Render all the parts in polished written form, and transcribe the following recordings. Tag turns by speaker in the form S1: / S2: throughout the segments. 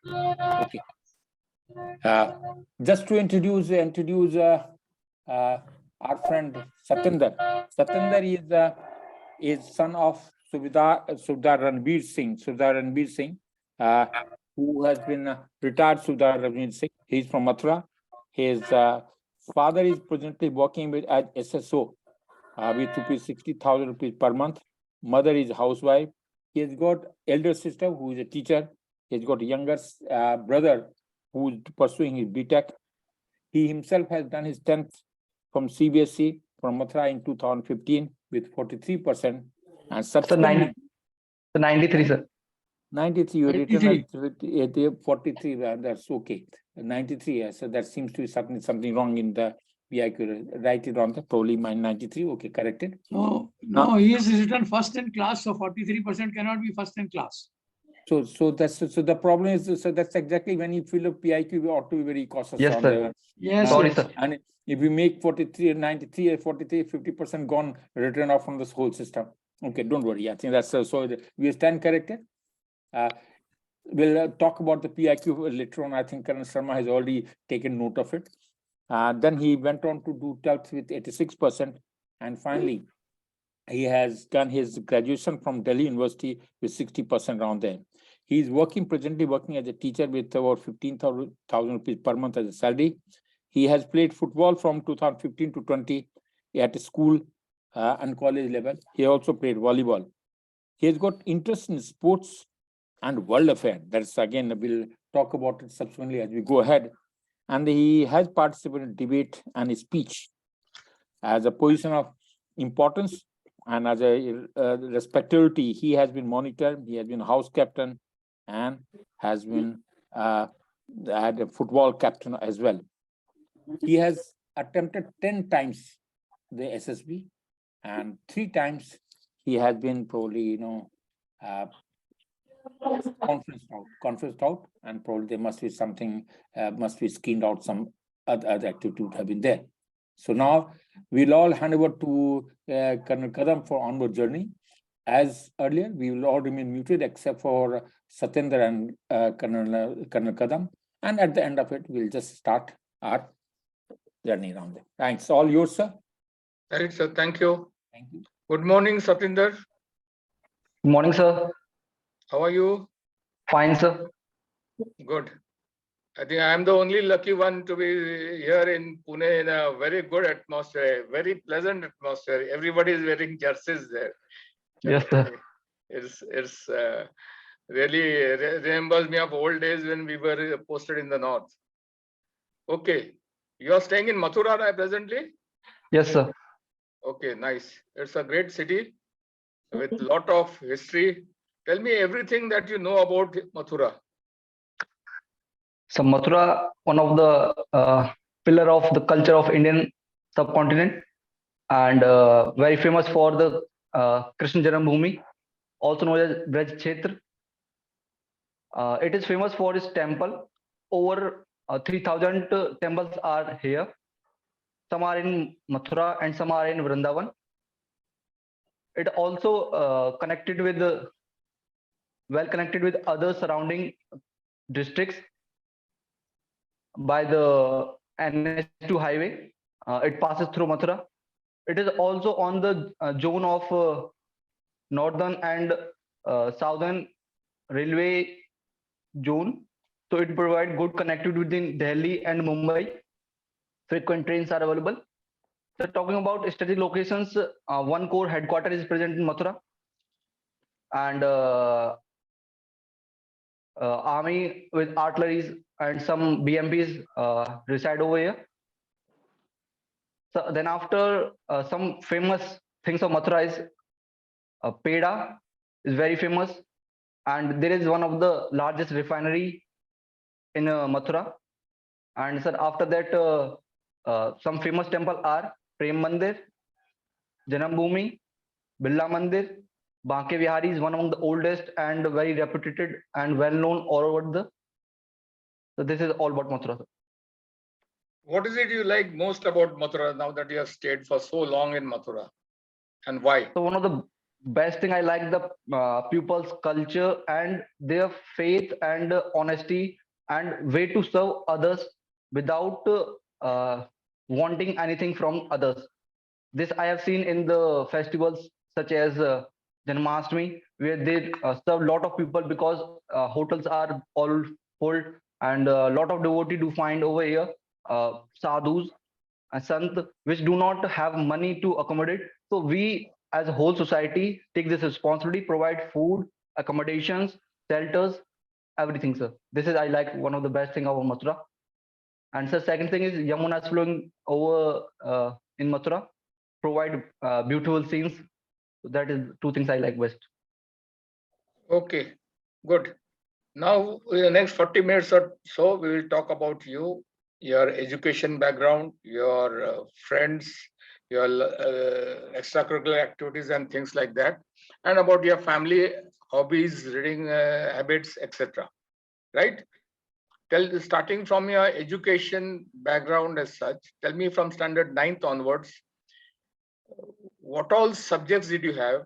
S1: Okay. Just to introduce our friend Satyendra. Satyendra is son of Subedar Ranbir Singh, who has been retired Subedar Ranbir Singh. He's from Mathura. His father is presently working with as SSO with ₹60,000 per month. Mother is housewife. He has got elder sister who is a teacher. He's got a younger brother who is pursuing his BTech. He himself has done his 10th from CBSE from Mathura in 2015 with 43%. And subsequently,
S2: 93, sir.
S1: 93, you written at 43, that's okay. 93, so that seems to be something wrong in the PIQ. Write it on the probably my 93, okay, corrected.
S3: No, he is written first in class, so 43% cannot be first in class.
S1: So the problem is, so that's exactly when you fill up PIQ, we ought to be very cautious.
S2: Yes, sir.
S3: Yes,
S2: Sorry,
S3: yes.
S2: sir.
S1: And if we make 43, 93, 43, 50% gone, written off from this whole system. Okay, don't worry. I think that's so we stand corrected. We'll talk about the PIQ later on. I think Karan Sharma has already taken note of it. Then he went on to do 12th with 86%. And finally, he has done his graduation from Delhi University with 60% around there. He's presently working as a teacher with about 15,000 rupees per month as a salary. He has played football from 2015 to 20 at school and college level. He also played volleyball. He has got interest in sports and world affairs. That's again, we'll talk about it subsequently as we go ahead. And he has participated in debate and speech as a position of importance and as a respectability. He has been monitored. He has been house captain and has been had a football captain as well. He has attempted 10 times the SSB and 3 times he has been probably, conferenced out, and probably there must be something, must be screened out, some other activity would have been there. So now we'll all hand over to Colonel Kadam for onward journey. As earlier, we will all remain muted except for Satyendra and Colonel Kadam. And at the end of it, we'll just start our journey around there. Thanks. All yours, sir.
S4: Right, sir. Thank you.
S1: Thank you.
S4: Good morning, Satyendra.
S2: Good morning, sir.
S4: How are you?
S2: Fine, sir.
S4: Good. I think I am the only lucky one to be here in Pune in a very good atmosphere, very pleasant atmosphere. Everybody is wearing jerseys there.
S2: Yes, sir.
S4: It's really remembers me of old days when we were posted in the north. Okay. You are staying in Mathura presently?
S2: Yes, sir.
S4: Okay, nice. It's a great city with a lot of history. Tell me everything that you know about Mathura.
S2: So Mathura, one of the pillar of the culture of Indian subcontinent, and very famous for the Krishna Janambhoomi, also known as Braj Kshetra. It is famous for its temple. Over 3,000 temples are here. Some are in Mathura and some are in Vrindavan. It also connected with well connected with other surrounding districts by the NH2 highway. It passes through Mathura. It is also on the zone of northern and southern railway zone. So it provides good connectivity within Delhi and Mumbai. Frequent trains are available. So talking about strategic locations, one core headquarters is present in Mathura, and army with artilleries and some BMPs reside over here. So then after some famous things of Mathura is Peda is very famous, and there is one of the largest refinery in Mathura. And sir, after that, some famous temple are Prem Mandir, Janambhoomi, Birla Mandir. Banke Vihari is one among the oldest and very reputed and well known all over the. So this is all about Mathura.
S4: What is it you like most about Mathura now that you have stayed for so long in Mathura, and why?
S2: So one of the best thing I like the pupils' culture and their faith and honesty and way to serve others without wanting anything from others. This I have seen in the festivals such as Janmashtami, where they serve a lot of people because hotels are all full and a lot of devotee do find over here sadhus and sant which do not have money to accommodate. So we as a whole society take this responsibility, provide food, accommodations, shelters, everything, sir. This is I like one of the best thing about Mathura. And sir, second thing is Yamuna is flowing over in Mathura, provide beautiful scenes. So that is two things I like best.
S4: Okay, good. Now, in the next 40 minutes or so, we will talk about you, your education background, your friends, your extracurricular activities and things like that, and about your family, hobbies, reading habits, etc. Right? Starting from your education background as such, tell me from standard 9th onwards, what all subjects did you have?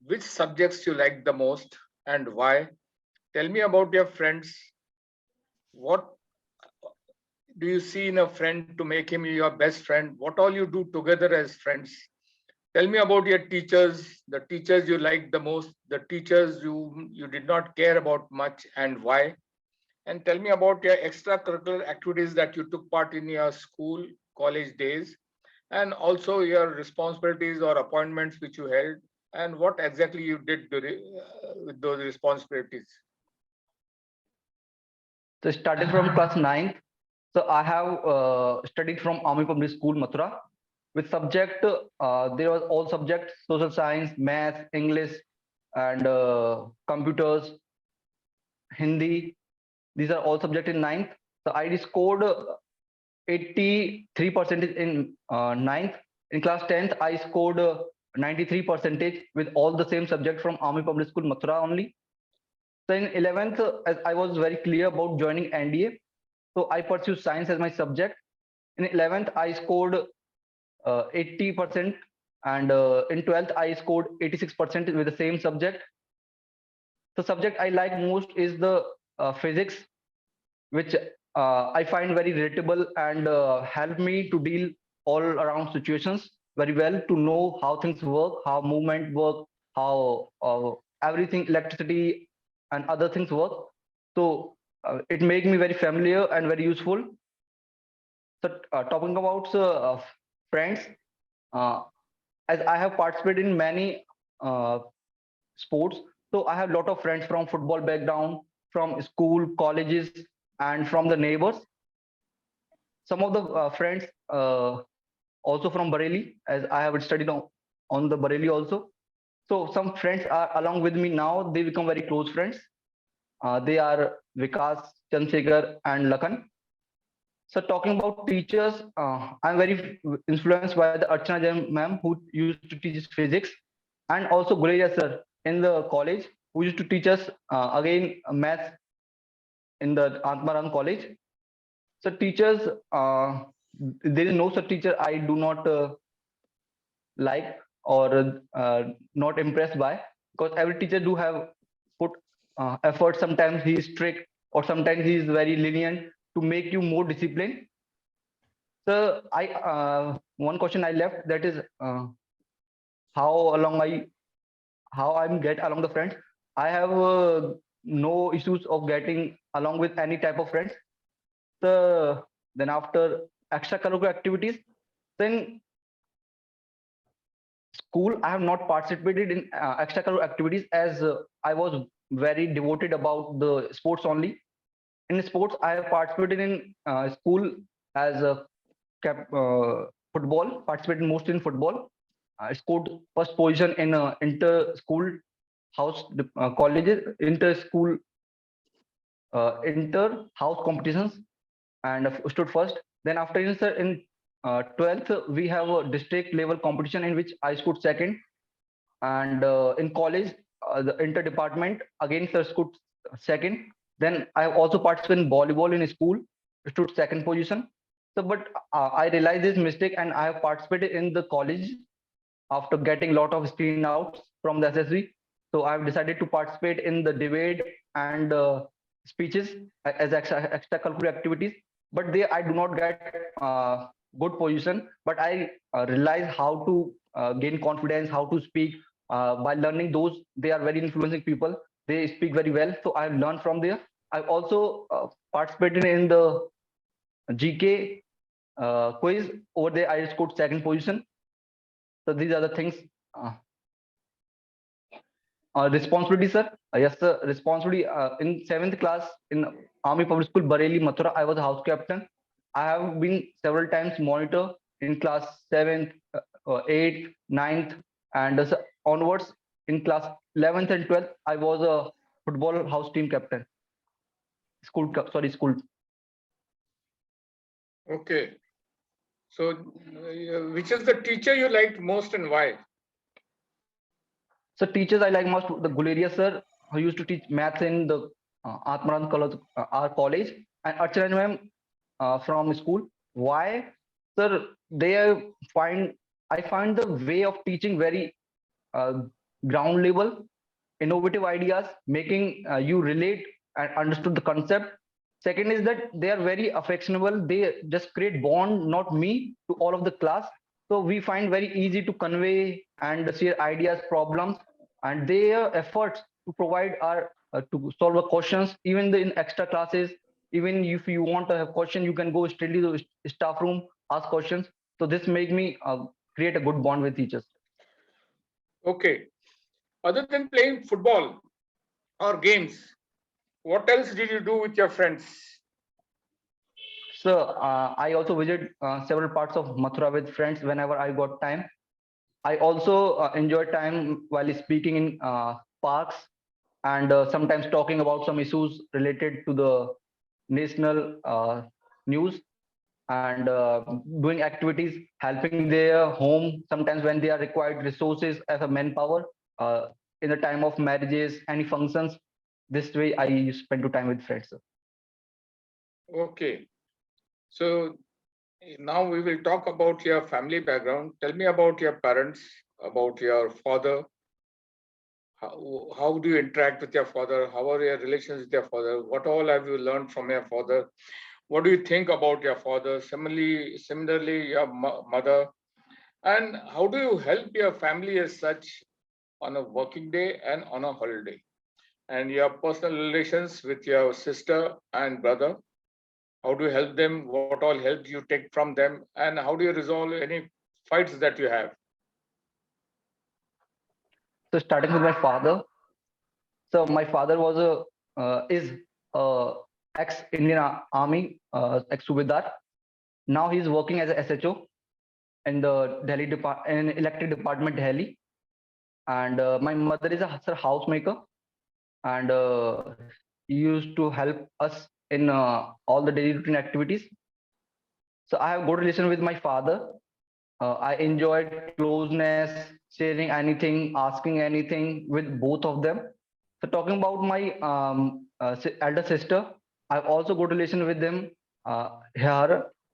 S4: Which subjects you liked the most and why? Tell me about your friends. What do you see in a friend to make him your best friend? What all you do together as friends? Tell me about your teachers, the teachers you liked the most, the teachers you did not care about much and why? And tell me about your extracurricular activities that you took part in your school, college days, and also your responsibilities or appointments which you held, and what exactly you did with those responsibilities.
S2: So starting from class 9th, so I have studied from Army Public School, Mathura. With subject, there was all subjects, social science, math, English, and computers, Hindi. These are all subjects in 9th. So I scored 83% in 9th. In class 10th, I scored 93% with all the same subject from Army Public School, Mathura only. So in 11th, as I was very clear about joining NDA, so I pursued science as my subject. In 11th, I scored 80%, and in 12th, I scored 86% with the same subject. The subject I like most is the physics, which I find very relatable and help me to deal all around situations very well, to know how things work, how movement work, how everything, electricity and other things work. So it made me very familiar and very useful. So talking about friends, as I have participated in many sports, so I have a lot of friends from football background, from school, colleges, and from the neighbors. Some of the friends also from Bareilly, as I have studied on the Bareilly also. So some friends are along with me now. They become very close friends. They are Vikas, Chandrasekhar, and Lakan. So talking about teachers, I'm very influenced by the Archana Jain ma'am who used to teach physics, and also Guleja sir in the college who used to teach us again maths in the Atmaram college. So teachers, there is no such teacher I do not like or not impressed by, because every teacher do have put effort. Sometimes he is strict or sometimes he is very lenient to make you more disciplined. So I one question I left, that is how I'm get along the friends. I have no issues of getting along with any type of friends. So then after extracurricular activities, then school I have not participated in extracurricular activities, as I was very devoted about the sports only. In sports I have participated in school as a football, participated mostly in football. I scored first position in inter school house colleges, inter school inter house competitions, and stood first. Then after in 12th we have a district level competition in which I scored second, and in college the inter department again sir scored second. Then I have also participated in volleyball in school, stood second position. So but I realized this mistake and I have participated in the college after getting a lot of screen outs. from the SSV. So I've decided to participate in the debate and speeches as extracurricular activities. But there I do not get good position. But I realize how to gain confidence, how to speak by learning those. They are very influencing people. They speak very well. So I've learned from there. I've also participated in the GK quiz. Over there, I scored second position. So these are the things. Responsibility, sir. Yes, sir. Responsibility. In 7th class in Army Public School, Bareilly, Mathura, I was a house captain. I have been several times monitor in class 7th, 8th, 9th, and onwards in class 11th and 12th, I was a football house team captain. School.
S4: Okay. So, which is the teacher you liked most and why?
S2: So teachers I like most the Guleria sir, who used to teach maths in the Atmaran college, our college, and Archana ma'am from school. Why, sir? They I find the way of teaching very ground level, innovative ideas, making you relate and understood the concept. Second is that they are very affectionable. They just create bond, not me, to all of the class. So we find very easy to convey and share ideas, problems, and their efforts to provide our to solve the questions. Even in extra classes, even if you want to have question, you can go straight to the staff room, ask questions. So this make me create a good bond with teachers.
S4: Okay. Other than playing football or games, what else did you do with your friends?
S2: So I also visit several parts of Mathura with friends whenever I got time. I also enjoy time while speaking in parks and sometimes talking about some issues related to the national news and doing activities, helping their home sometimes when they are required resources as a manpower in the time of marriages, any functions. This way I spend time with friends.
S4: Okay. So now we will talk about your family background. Tell me about your parents, about your father. How do you interact with your father? How are your relations with your father? What all have you learned from your father? What do you think about your father? Similarly, your mother. And how do you help your family as such on a working day and on a holiday? And your personal relations with your sister and brother. How do you help them? What all help do you take from them? And how do you resolve any fights that you have?
S2: So starting with my father. So my father was is a ex-Indian Army, ex-Subedar. Now he's working as a SHO in the in electric department Delhi. And my mother is a housemaker, and used to help us in all the daily routine activities. So I have good relation with my father. I enjoyed closeness, sharing anything, asking anything with both of them. So talking about my elder sister, I have also good relation with them,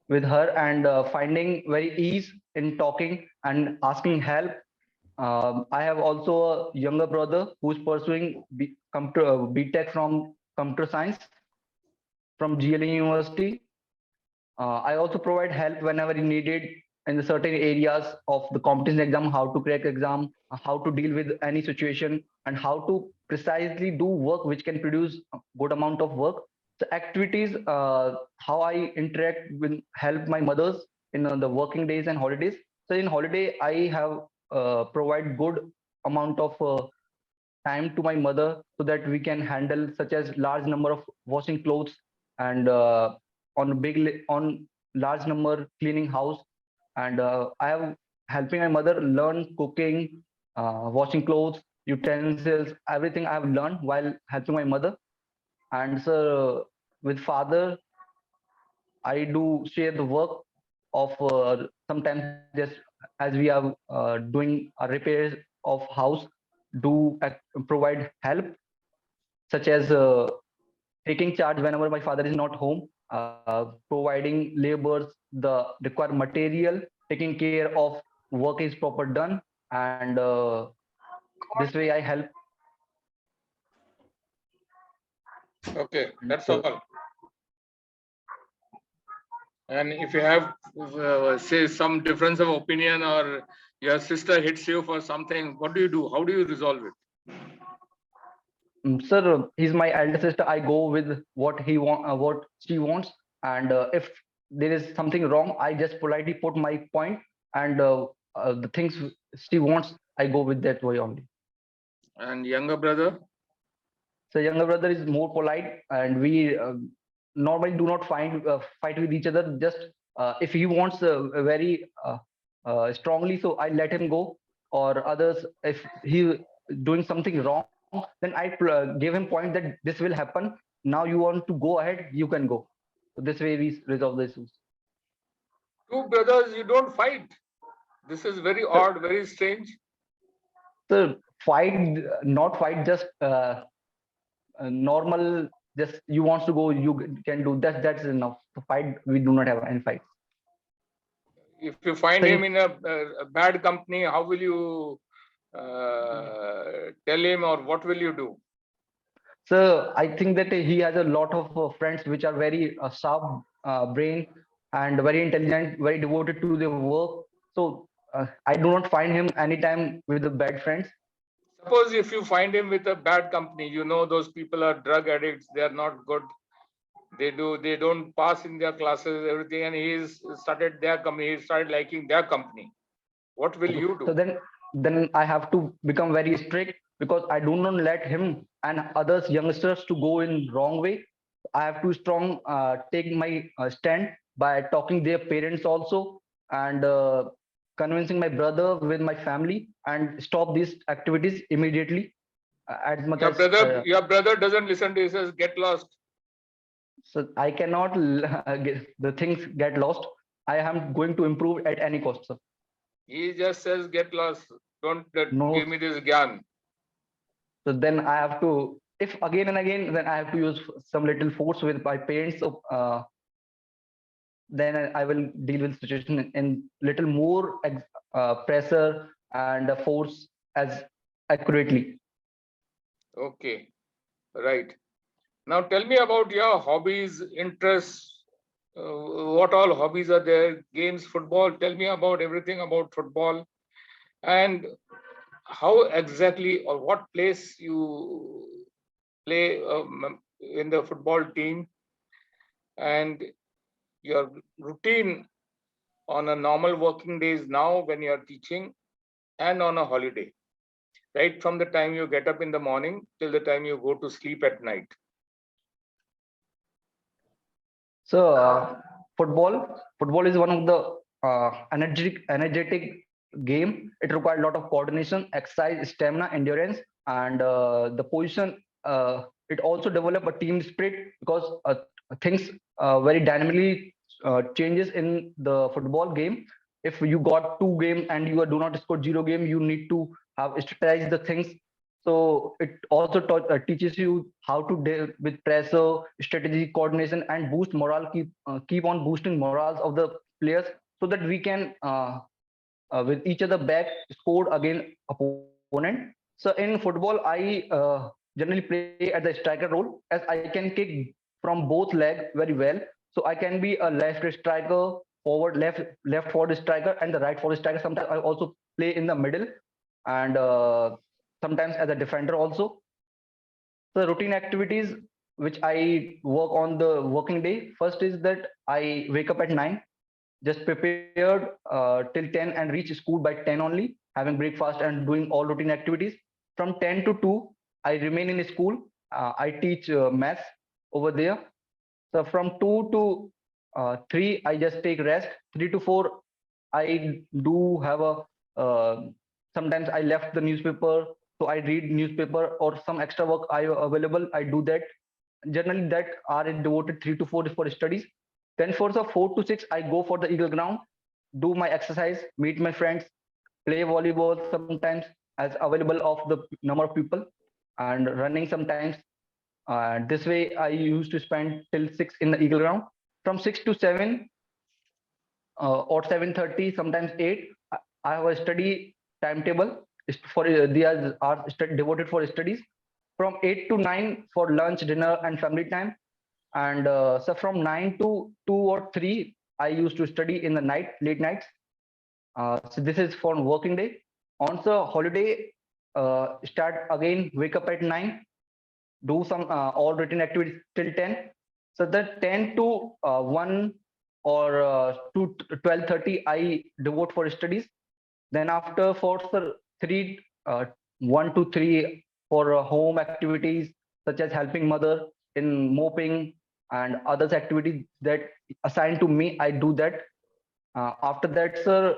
S2: with her, and finding very ease in talking and asking help. I have also a younger brother who is pursuing BTech from computer science from GLE University. I also provide help whenever needed in the certain areas of the competition exam, how to crack exam, how to deal with any situation, and how to precisely do work which can produce a good amount of work. So activities, how I interact with help my mothers in the working days and holidays. So in holiday, I have provide good amount of time to my mother so that we can handle such as large number of washing clothes and on large number cleaning house, and I have helping my mother learn cooking, washing clothes, utensils, everything I have learned while helping my mother. And so with father I do share the work of sometimes just as we are doing a repairs of house, do provide help such as taking charge whenever my father is not home, providing laborers the required material, taking care of work is proper done, and this way I help.
S4: Okay, that's
S2: So-
S4: all. And if you have, say, some difference of opinion, or your sister hits you for something, what do you do? How do you resolve it?
S2: Sir, he's my elder sister. I go with what what she wants, and if there is something wrong, I just politely put my point, and the things she wants, I go with that way only.
S4: And younger brother?
S2: So younger brother is more polite, and we normally do not fight with each other. Just if he wants very strongly, so I let him go. Or others, if he doing something wrong, then I give him point that this will happen. Now you want to go ahead, you can go. So this way we resolve the issues.
S4: Two brothers, you don't fight. This is very odd, very strange.
S2: So not fight, just normal. Just you wants to go, you can do that. That's enough. To fight, we do not have any fight.
S4: If you find
S2: So
S4: him in a bad company, how will you tell him, or what will you do?
S2: So I think that he has a lot of friends which are very sharp brain and very intelligent, very devoted to their work. So I do not find him anytime with the bad friends.
S4: Suppose if you find him with a bad company, you know those people are drug addicts, they are not good. They don't pass in their classes, everything, and he's started their company, he started liking their company. What will you
S2: So
S4: do?
S2: then I have to become very strict, because I do not let him and others youngsters to go in wrong way. I have to take my stand by talking their parents also, and convincing my brother with my family and stop these activities immediately. As much as
S4: Your brother doesn't listen to you, he says, get lost.
S2: so I cannot the things get lost. I am going to improve at any cost, sir.
S4: He just says, get lost. Don't
S2: No.
S4: give me this gyan.
S2: So then I have to, if again and again, then I have to use some little force with my parents. So then I will deal with situation in little more pressure and force as accurately.
S4: Okay, right. Now tell me about your hobbies, interests. What all hobbies are there? Games, football. Tell me about everything about football, and how exactly or what place you play in the football team, and your routine on a normal working days now when you are teaching, and on a holiday, right from the time you get up in the morning till the time you go to sleep at night.
S2: So football is one of the energetic game. It requires a lot of coordination, exercise, stamina, endurance, and the position. It also develop a team spirit, because things very dynamically changes in the football game. If you got 2 games and you do not score 0 game, you need to have strategize the things. So it also teaches you how to deal with pressure, strategy, coordination, and boost morale. Keep on boosting morals of the players, so that we can with each other back score against opponent. So in football, I generally play at the striker role, as I can kick from both legs very well. So I can be a left striker, left forward striker, and the right forward striker. Sometimes I also play in the middle, and sometimes as a defender also. So routine activities which I work on the working day. First is that I wake up at 9, just prepared till 10 and reach school by 10 only, having breakfast and doing all routine activities. From 10 to 2, I remain in school. I teach maths over there. So from 2 to 3, I just take rest. 3 to 4, I do have a sometimes I left the newspaper, so I read newspaper, or some extra work I available, I do that. Generally that are devoted 3 to 4 is for studies. Then for the 4 to 6, I go for the eagle ground, do my exercise, meet my friends, play volleyball sometimes as available of the number of people, and running sometimes. This way I used to spend till 6 in the eagle ground. From 6 to 7 or 7:30, sometimes 8, I have a study timetable. they are devoted for studies. From 8 to 9 for lunch, dinner, and family time. And so from 9 to 2 or 3, I used to study in the night, late nights. So this is for working day. On the holiday, start again, wake up at 9, do some all written activities till 10. So that 10 to 1 or to 12:30, I devote for studies. Then after for 3, 1 to 3 for home activities such as helping mother in mopping and others activities that assigned to me, I do that. After that, sir,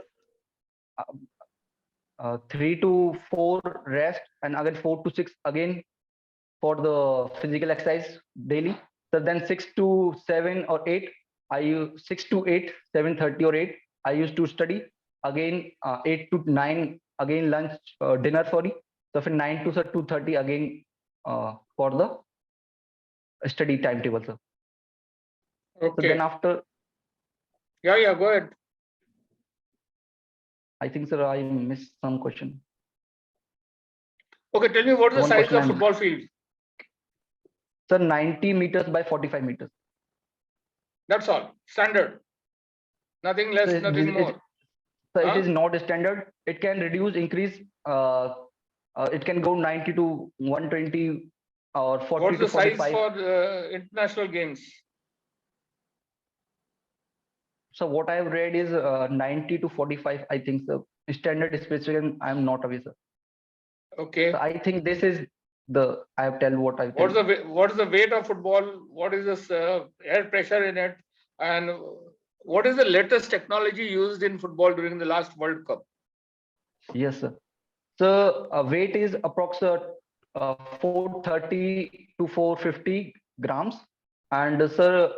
S2: 3 to 4 rest, and again 4 to 6 again for the physical exercise daily. So then 6 to 7 or 8, I use 6 to 8, 7:30 or 8, I used to study. Again 8 to 9, again lunch, dinner, sorry. So from 9 to 2:30 again for the study timetable, sir. So
S4: Okay.
S2: then after,
S4: Yeah, go ahead.
S2: I think, sir, I missed some question.
S4: Okay, tell me what is the
S2: One
S4: size
S2: question
S4: of
S2: I'm-
S4: football field?
S2: Sir, 90 meters by 45 meters.
S4: That's all. Standard. Nothing less,
S2: So
S4: nothing more.
S2: So
S4: Huh?
S2: it is not standard. It can reduce, increase. It can go 90 to 120 or 40
S4: What's
S2: to
S4: the size
S2: 45.
S4: for international games?
S2: So what I have read is 90 to 45, I think, so. Standard specification, I'm not aware, sir.
S4: Okay.
S2: So I think this is the, I have tell what I
S4: What's
S2: tell.
S4: what is the weight of football? What is this air pressure in it? And what is the latest technology used in football during the last World Cup?
S2: Yes, sir. So weight is approximately 430 to 450 grams. And sir,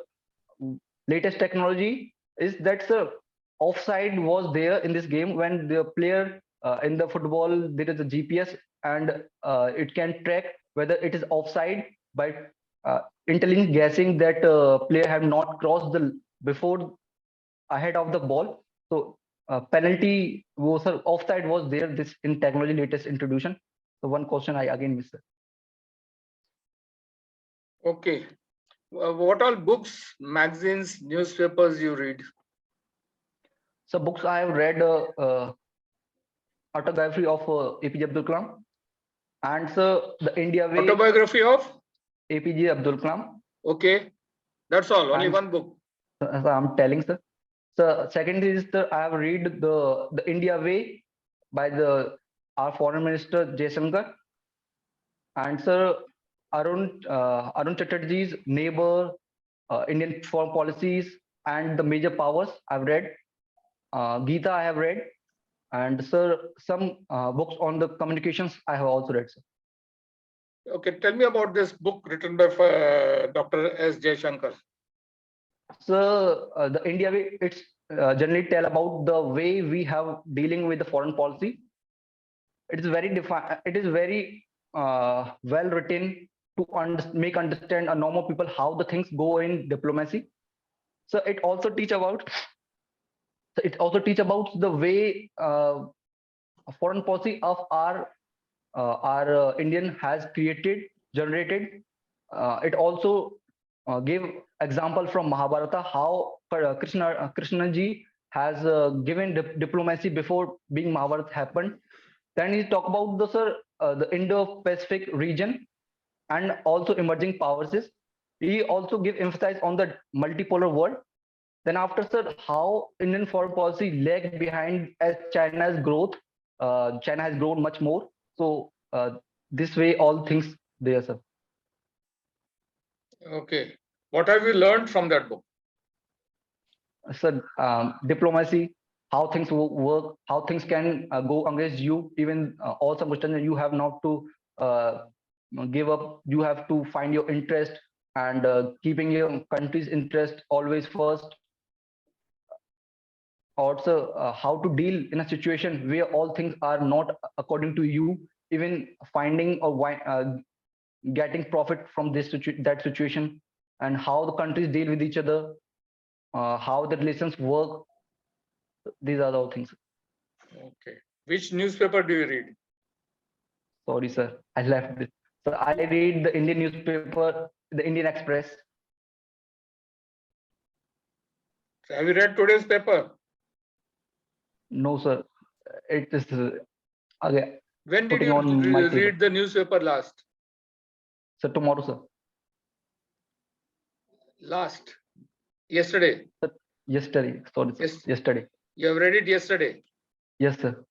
S2: latest technology is that, sir, offside was there in this game when the player in the football, there is a GPS, and it can track whether it is offside by intelligent guessing that player have not crossed the before ahead of the ball. So penalty was, offside was there this in technology latest introduction. So one question I again missed.
S4: Okay. What all books, magazines, newspapers you read?
S2: So books I have read autobiography of APJ Abdul Kalam, and so the India Way,
S4: Autobiography of?
S2: APJ Abdul Kalam.
S4: Okay. That's all. Only
S2: And
S4: one book.
S2: so I'm telling, sir. So second is I have read the India Way by our foreign minister Jaishankar, and sir Arun Chatterjee's Neighbor, Indian foreign policies, and the major powers I've read. Gita I have read, and sir some books on the communications I have also read, sir.
S4: Okay. Tell me about this book written by Dr. S. Jaishankar.
S2: So the India Way, it's generally tell about the way we have dealing with the foreign policy. It is very defined. It is very well written to make understand a normal people how the things go in diplomacy. So it also teach about. So it also teach about the way foreign policy of our Indian has generated. It also gave example from Mahabharata how Krishna ji has given diplomacy before being Mahabharata happened. Then he talk about the Indo-Pacific region and also emerging powers. He also give emphasis on the multipolar world. Then after, sir, how Indian foreign policy lagged behind as China's growth. China has grown much more. So this way, all things there, sir.
S4: Okay. What have you learned from that book?
S2: Sir, diplomacy, how things work, how things can go against you. Even all circumstances, you have not to give up. You have to find your interest and keeping your country's interest always first. Also how to deal in a situation where all things are not according to you, even finding or getting profit from that situation, and how the countries deal with each other, how the relations work. These are all things.
S4: Okay. Which newspaper do you read?
S2: Sorry, sir. I left it. So I read the Indian newspaper, the Indian Express.
S4: So have you read today's paper?
S2: No, sir. It is again
S4: When did
S2: putting
S4: you
S2: on my table.
S4: read the newspaper last?
S2: So tomorrow, sir.
S4: Last? Yesterday?
S2: Yesterday. Sorry, sir.
S4: Yes.
S2: Yesterday.
S4: You have read it yesterday?
S2: Yes, sir.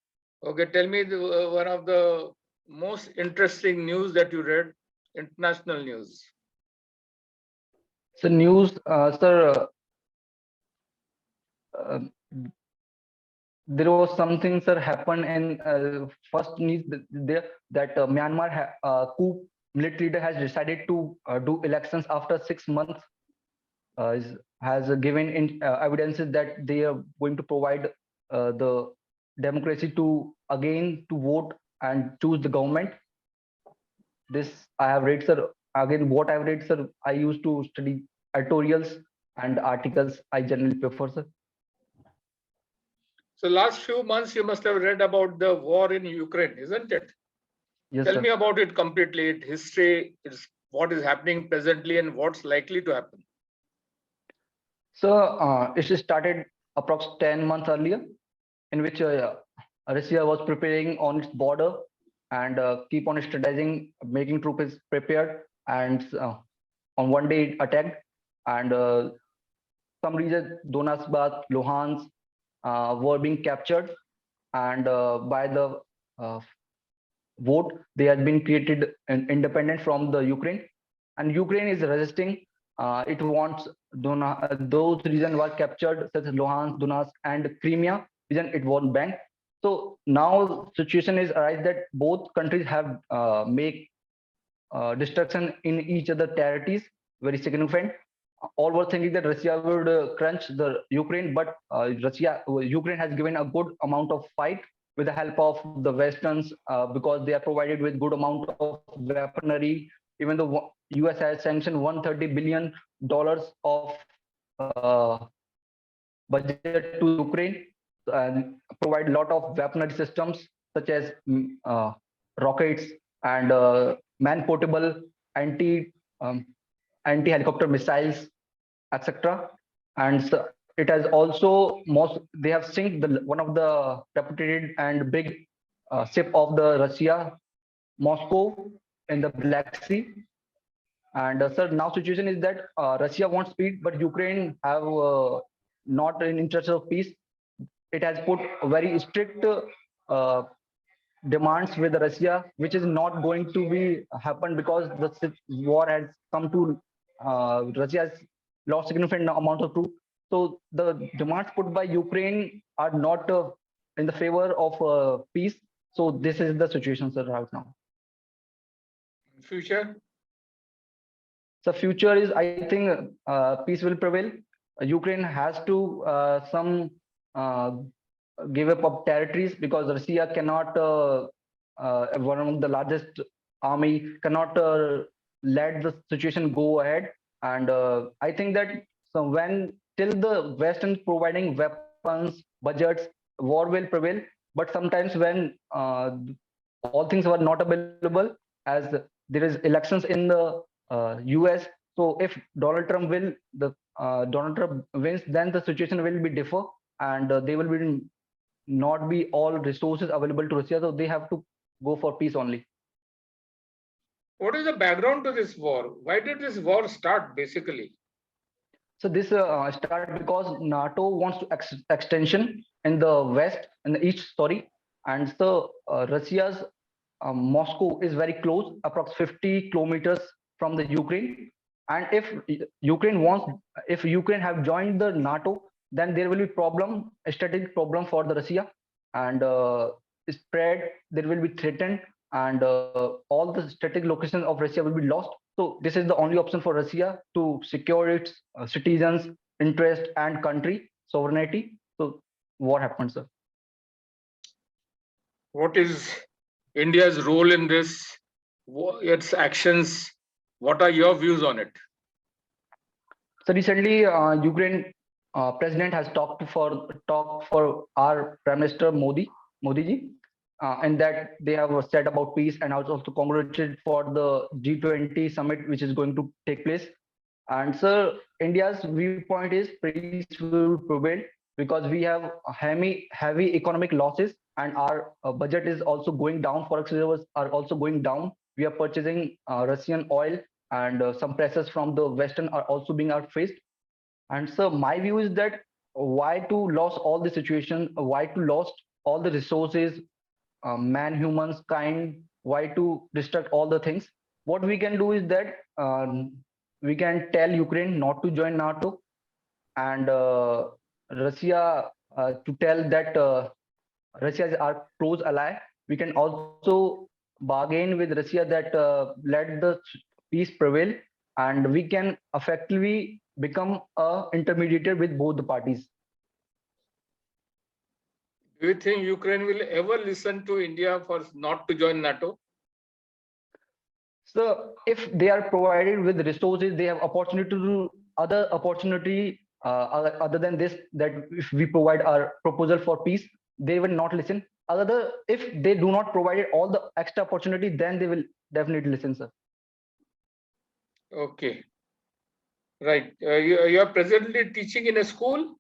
S4: Okay, tell me one of the most interesting news that you read, international news.
S2: So news, sir. There was something, sir, happened in first news there that Myanmar coup military leader has decided to do elections after 6 months. Has given evidences that they are going to provide the democracy to again to vote and choose the government. This I have read, sir. Again, what I've read, sir, I used to study editorials and articles. I generally prefer, sir.
S4: So last few months, you must have read about the war in Ukraine, isn't it?
S2: Yes,
S4: Tell
S2: sir.
S4: me about it completely, its history, what is happening presently and what's likely to happen.
S2: So it started approx 10 months earlier, in which Russia was preparing on its border and keep on strategizing, making troops prepared, and on one day it attacked, and some regions, Donbass, Luhansk, were being captured, and by the vote, they had been created independent from the Ukraine, and Ukraine is resisting. It wants those regions were captured, such as Luhansk, Donetsk, and Crimea region. It won't bank. So now situation is arise that both countries have make destruction in each other territories very significant. All were thinking that Russia would crunch the Ukraine, but Ukraine has given a good amount of fight with the help of the Westerns because they are provided with good amount of weaponry. Even though US has sanctioned $130 billion of uh, budget to Ukraine and provide a lot of weaponry systems such as rockets and man-portable anti um, anti-helicopter missiles, etc. And so it has also they have sunk one of the reputed and big ship of the Russia, Moscow, in the Black Sea. And sir, now situation is that Russia wants speed, but Ukraine have not in interest of peace. It has put very strict demands with Russia, which is not going to be happen because the war has come to Russia has lost significant amount of troops. So the demands put by Ukraine are not in the favor of peace. So this is the situation, sir, right now.
S4: Future?
S2: The future is, I think, peace will prevail. Ukraine has to give up of territories because Russia cannot, one of the largest army, cannot let the situation go ahead. And I think that so when till the Western providing weapons, budgets, war will prevail. But sometimes when all things were not available, as there is elections in the US. So if Donald Trump wins, then the situation will be differ, and they will be not be all resources available to Russia. So they have to go for peace only.
S4: What is the background to this war? Why did this war start basically?
S2: So this started because NATO wants to extension in the west, in the east, sorry, and so Russia's Moscow is very close, approx 50 kilometers from the Ukraine. And if Ukraine have joined the NATO, then there will be a strategic problem for the Russia, and spread there will be threatened, and all the strategic locations of Russia will be lost. So this is the only option for Russia to secure its citizens' interest and country sovereignty. So what happens, sir?
S4: What is India's role in this? Its actions? What are your views on it?
S2: So recently, Ukraine president has talked for our Prime Minister Modi ji, in that they have said about peace and also congratulated for the G20 summit, which is going to take place. And sir, India's viewpoint is peace will prevail because we have heavy economic losses, and our budget is also going down. Forex reserves are also going down. We are purchasing Russian oil, and some pressures from the Western are also being faced. And so my view is that why to lose all the situation, why to lose all the resources, man, humans, kind, why to destruct all the things? What we can do is that we can tell Ukraine not to join NATO, and Russia to tell that Russia is our close ally. We can also bargain with Russia that let the peace prevail, and we can effectively become a intermediator with both the parties.
S4: Do you think Ukraine will ever listen to India for not to join NATO?
S2: So if they are provided with resources, they have opportunity to do other opportunity other than this, that if we provide our proposal for peace, they will not listen. If they do not provide all the extra opportunity, then they will definitely listen, sir.
S4: Okay. Right. You are presently teaching in a school?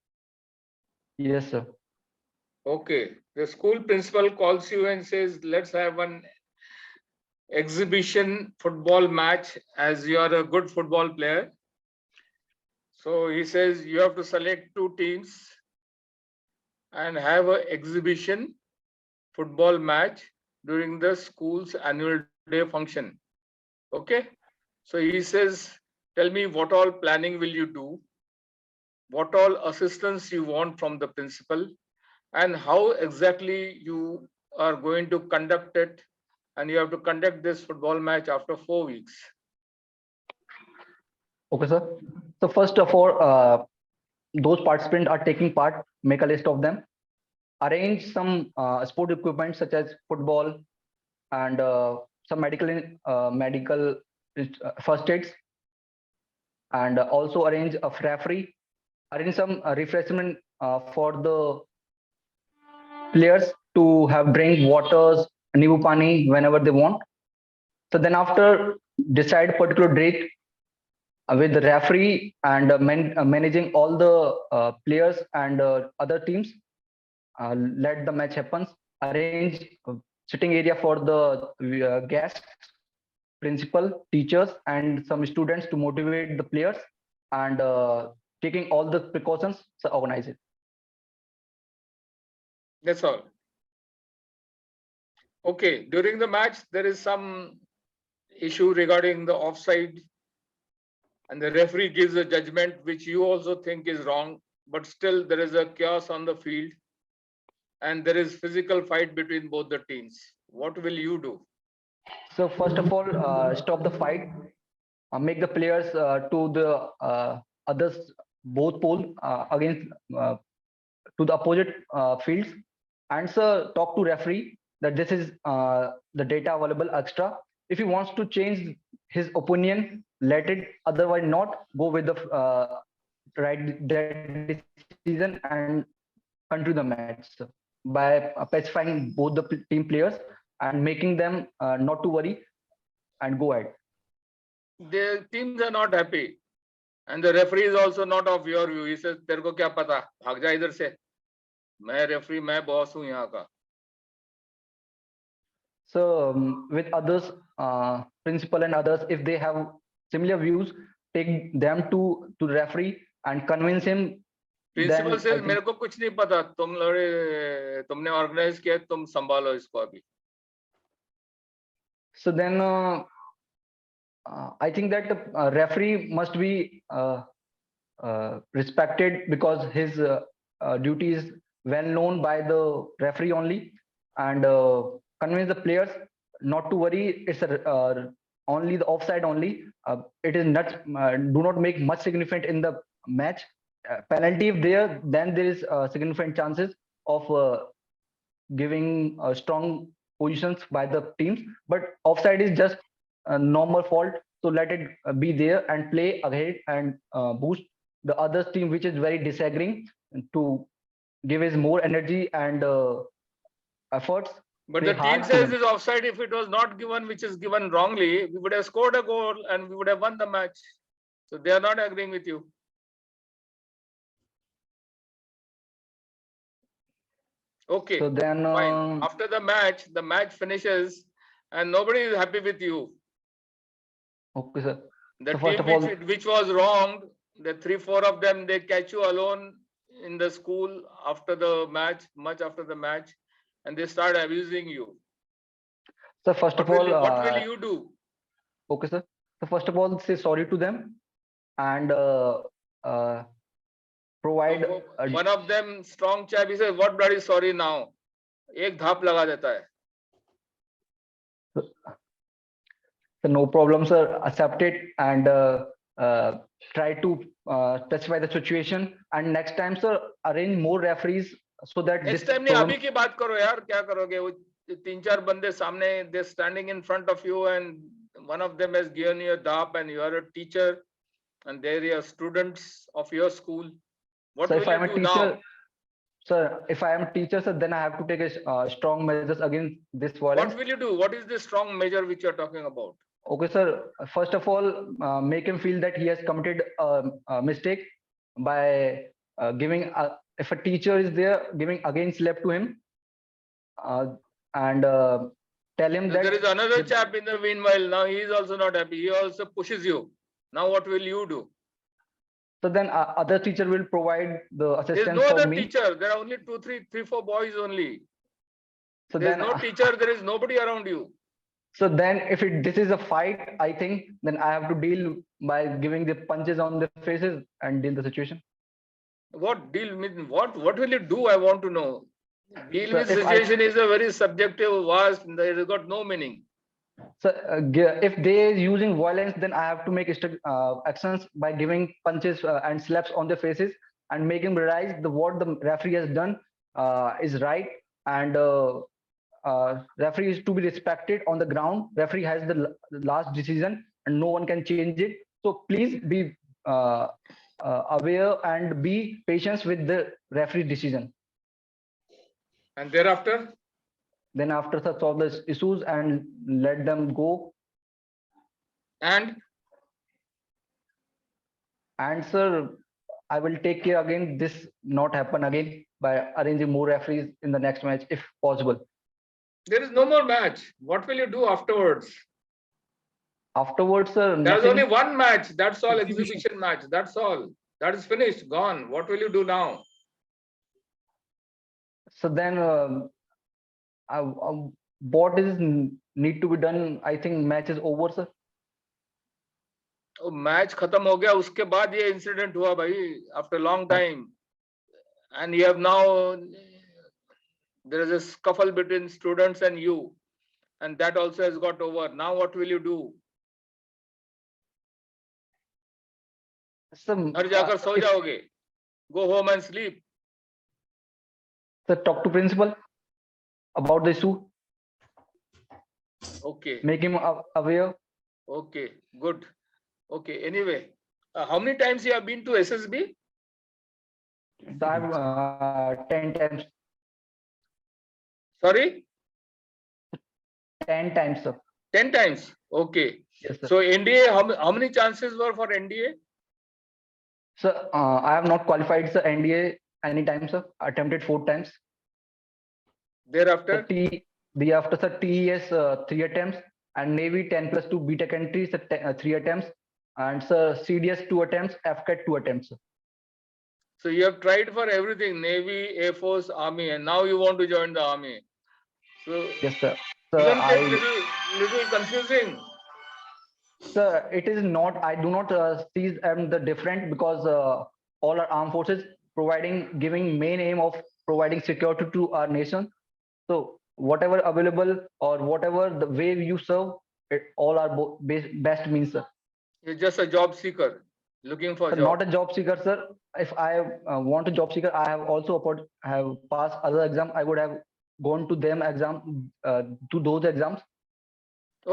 S2: Yes, sir.
S4: Okay. The school principal calls you and says, let's have an exhibition football match, as you are a good football player. So he says you have to select 2 teams and have an exhibition football match during the school's annual day function. Okay. So he says, tell me what all planning will you do, what all assistance you want from the principal, and how exactly you are going to conduct it. And you have to conduct this football match after 4 weeks.
S2: Okay, sir. So first of all, those participants are taking part, make a list of them, arrange some sport equipment such as football and some medical first aids, and also arrange a referee, arrange some refreshment for the players to have drink waters, nibu pani whenever they want. So then after decide particular date with the referee and managing all the players and other teams, let the match happens, arrange sitting area for the guests, principal, teachers, and some students to motivate the players, and taking all the precautions to organize it.
S4: That's all. Okay. During the match, there is some issue regarding the offside, and the referee gives a judgment which you also think is wrong, but still there is a chaos on the field, and there is physical fight between both the teams. What will you do?
S2: So first of all, stop the fight, make the players to the others both pole against to the opposite fields, and talk to referee that this is the data available extra. If he wants to change his opinion, let it. Otherwise, not go with the right decision and continue the match by pacifying both the team players and making them not to worry and go ahead.
S4: The teams are not happy, and the referee is also not of your view. He says, "तेरे को क्या पता? भाग जा इधर से. मैं referee, मैं boss हूँ यहाँ का."
S2: So with others, principal and others, if they have similar views, take them to referee and convince him.
S4: Principal says, "मेरे को कुछ नहीं पता. तुमने organize किया, तुम संभालो इसको अभी."
S2: So then I think that the referee must be respected because his duty is well known by the referee only, and convince the players not to worry. It's only the offside only. It is not do not make much significant in the match. Penalty if there, then there is significant chances of giving strong positions by the teams. But offside is just a normal fault, so let it be there and play ahead and boost the other team which is very disagreeing to give his more energy and efforts
S4: But
S2: Very
S4: the team
S2: hard to
S4: says
S2: win.
S4: it's offside. If it was not given, which is given wrongly, we would have scored a goal and we would have won the match. So they are not agreeing with you. Okay,
S2: So then,
S4: fine. After the match finishes and nobody is happy with you.
S2: okay, sir.
S4: The
S2: So first
S4: team
S2: of all,
S4: which was wronged, the 3-4 of them, they catch you alone in the school after the match, much after the match, and they start abusing you.
S2: so first
S4: What
S2: of all,
S4: will you do?
S2: okay, sir. So first of all, say sorry to them and provide.
S4: So one of them, strong chap, he says, "What bloody sorry now?" एक धाप लगा देता है.
S2: So no problem, sir. Accept it and try to specify the situation. And next time, sir, arrange more referees so that
S4: Next
S2: this
S4: time नहीं,
S2: problem.
S4: अभी की बात करो यार, क्या करोगे? वो 3-4 बंदे सामने, they're standing in front of you and one of them has given you a dhap and you are a teacher and they are students of your school. What
S2: So
S4: will
S2: if I'm
S4: you
S2: a
S4: do
S2: teacher,
S4: now?
S2: sir, if I am a teacher, sir, then I have to take a strong measures against this violence.
S4: What will you do? What is the strong measure which you are talking about?
S2: Okay, sir. First of all, make him feel that he has committed a mistake by giving. If a teacher is there, giving again slap to him, and tell him
S4: So
S2: that.
S4: there is another
S2: the-
S4: chap in the meanwhile. Now he is also not happy. He also pushes you. Now what will you do?
S2: So then other teacher will provide the
S4: There is
S2: assistance
S4: no
S2: for
S4: other
S2: me.
S4: teacher. There are only 4 boys only.
S2: So
S4: There is
S2: then,
S4: no teacher. There is nobody around you.
S2: so then if this is a fight, I think then I have to deal by giving the punches on the faces and deal the situation.
S4: What deal with what? What will you do? I want to know. Deal
S2: So
S4: with
S2: if
S4: situation is a very subjective, vast. It has got no meaning.
S2: So if they are using violence, then I have to make actions by giving punches and slaps on their faces and make them realize what the referee has done is right, and referee is to be respected on the ground. Referee has the last decision and no one can change it. So please be aware and be patient with the referee decision.
S4: And thereafter,
S2: Then after that, solve the issues and let them go.
S4: and
S2: And sir, I will take care again this not happen again by arranging more referees in the next match if possible.
S4: there is no more match. What will you do afterwards?
S2: Afterwards, sir,
S4: There is
S2: nothing.
S4: only one match. That's all.
S3: Exhibition.
S4: Exhibition match. That's all. That is finished. Gone. What will you do now?
S2: So then, what is need to be done? I think match is over, sir.
S4: Oh, match खत्म हो गया. उसके बाद ये incident हुआ भाई. After a long time, and you have now there is a scuffle between students and you, and that also has got over. Now what will you do?
S2: Sir,
S4: घर जाकर सो जाओगे. Go home and sleep.
S2: sir, talk to principal about the issue.
S4: Okay.
S2: Make him aware.
S4: Okay. Good. Okay. Anyway, how many times you have been to SSB?
S2: So I have 10 times.
S4: Sorry,
S2: 10 times, sir.
S4: 10 times. Okay.
S2: Yes, sir.
S4: So NDA, how many chances were for NDA?
S2: Sir, I have not qualified, sir, NDA anytime, sir. Attempted 4 times.
S4: Thereafter,
S2: Thereafter, sir, TES 3 attempts, and Navy 10+2 BTech entry, sir, 3 attempts, and sir, CDS 2 attempts, FCAT 2 attempts. Sir.
S4: so you have tried for everything, Navy, Air Force, Army, and now you want to join the Army. So
S2: Yes, sir. Sir,
S4: isn't it little confusing?
S2: Sir, it is not. I do not see the different because all our armed forces giving main aim of providing security to our nation. So whatever available or whatever the way you serve, all are best means, sir.
S4: You're just a job seeker looking for a
S2: Sir,
S4: job.
S2: not a job seeker, sir. If I want a job seeker, I have also have passed other exam. I would have gone to them to those exams.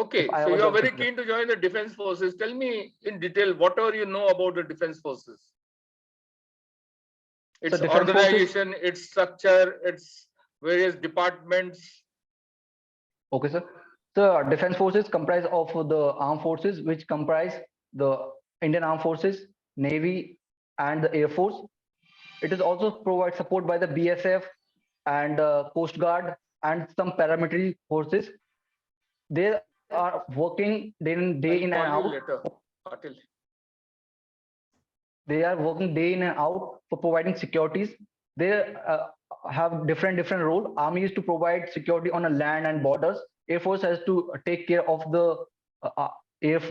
S4: Okay,
S2: if I
S4: so
S2: have a
S4: you are
S2: job
S4: very
S2: seeker.
S4: keen to join the defense forces. Tell me in detail whatever you know about the defense forces. Its
S2: defense forces-
S4: organization, its structure, its various departments.
S2: Okay, sir. The defense forces comprise of the armed forces, which comprise the Indian Armed Forces, Navy, and the Air Force. It is also provide support by the BSF and Coast Guard and some paramilitary forces. They are working day in and
S4: I'll call
S2: out.
S4: you later, Patil.
S2: They are working day in and out for providing securities. They have different role. Army is to provide security on a land and borders. Air Force has to take care of the uh, uh, air,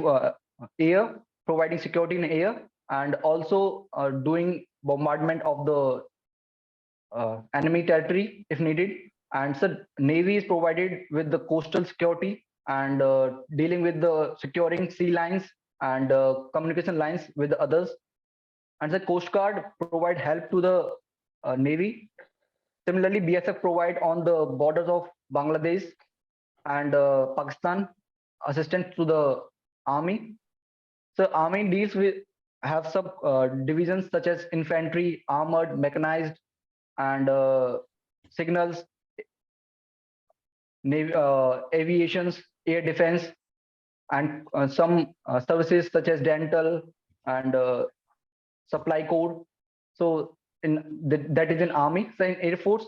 S2: air, providing security in air, and also doing bombardment of the enemy territory if needed. And so Navy is provided with the coastal security and dealing with the securing sea lines and communication lines with the others. And the Coast Guard provide help to the Navy. Similarly, BSF provide on the borders of Bangladesh and Pakistan assistance to the army. So army deals with have sub divisions such as infantry, armored, mechanized, and signals, navy, aviations, air defense, and some services such as dental and supply code. So that is in army. So in Air Force,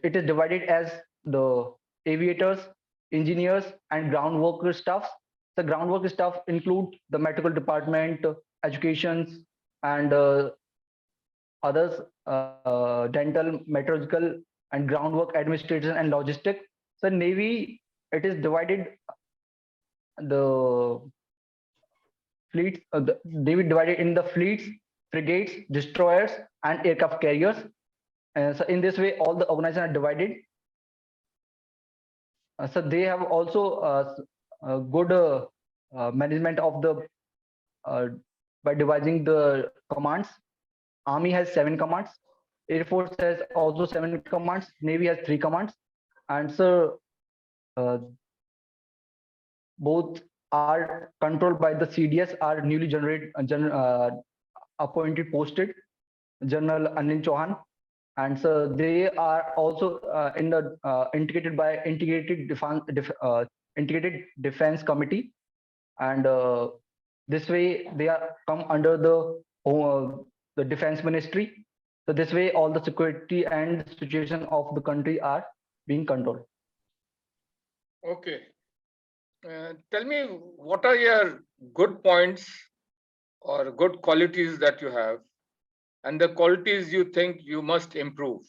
S2: it is divided as the aviators, engineers, and ground worker staffs. The ground worker staff include the medical department, educations, and others, dental, meteorological, and groundwork administration and logistics. So Navy, it is divided the fleets. Navy divided in the fleets, frigates, destroyers, and aircraft carriers. So in this way, all the organizations are divided. So they have also good management of the by devising the commands. Army has 7 commands. Air Force has also 7 commands. Navy has 3 commands. And so both are controlled by the CDS, are newly generated, appointed, posted, General Anil Chauhan. And so they are also in the integrated by integrated defense committee. And this way they are come under the defense ministry. So this way all the security and situation of the country are being controlled.
S4: Okay. Tell me, what are your good points or good qualities that you have, and the qualities you think you must improve?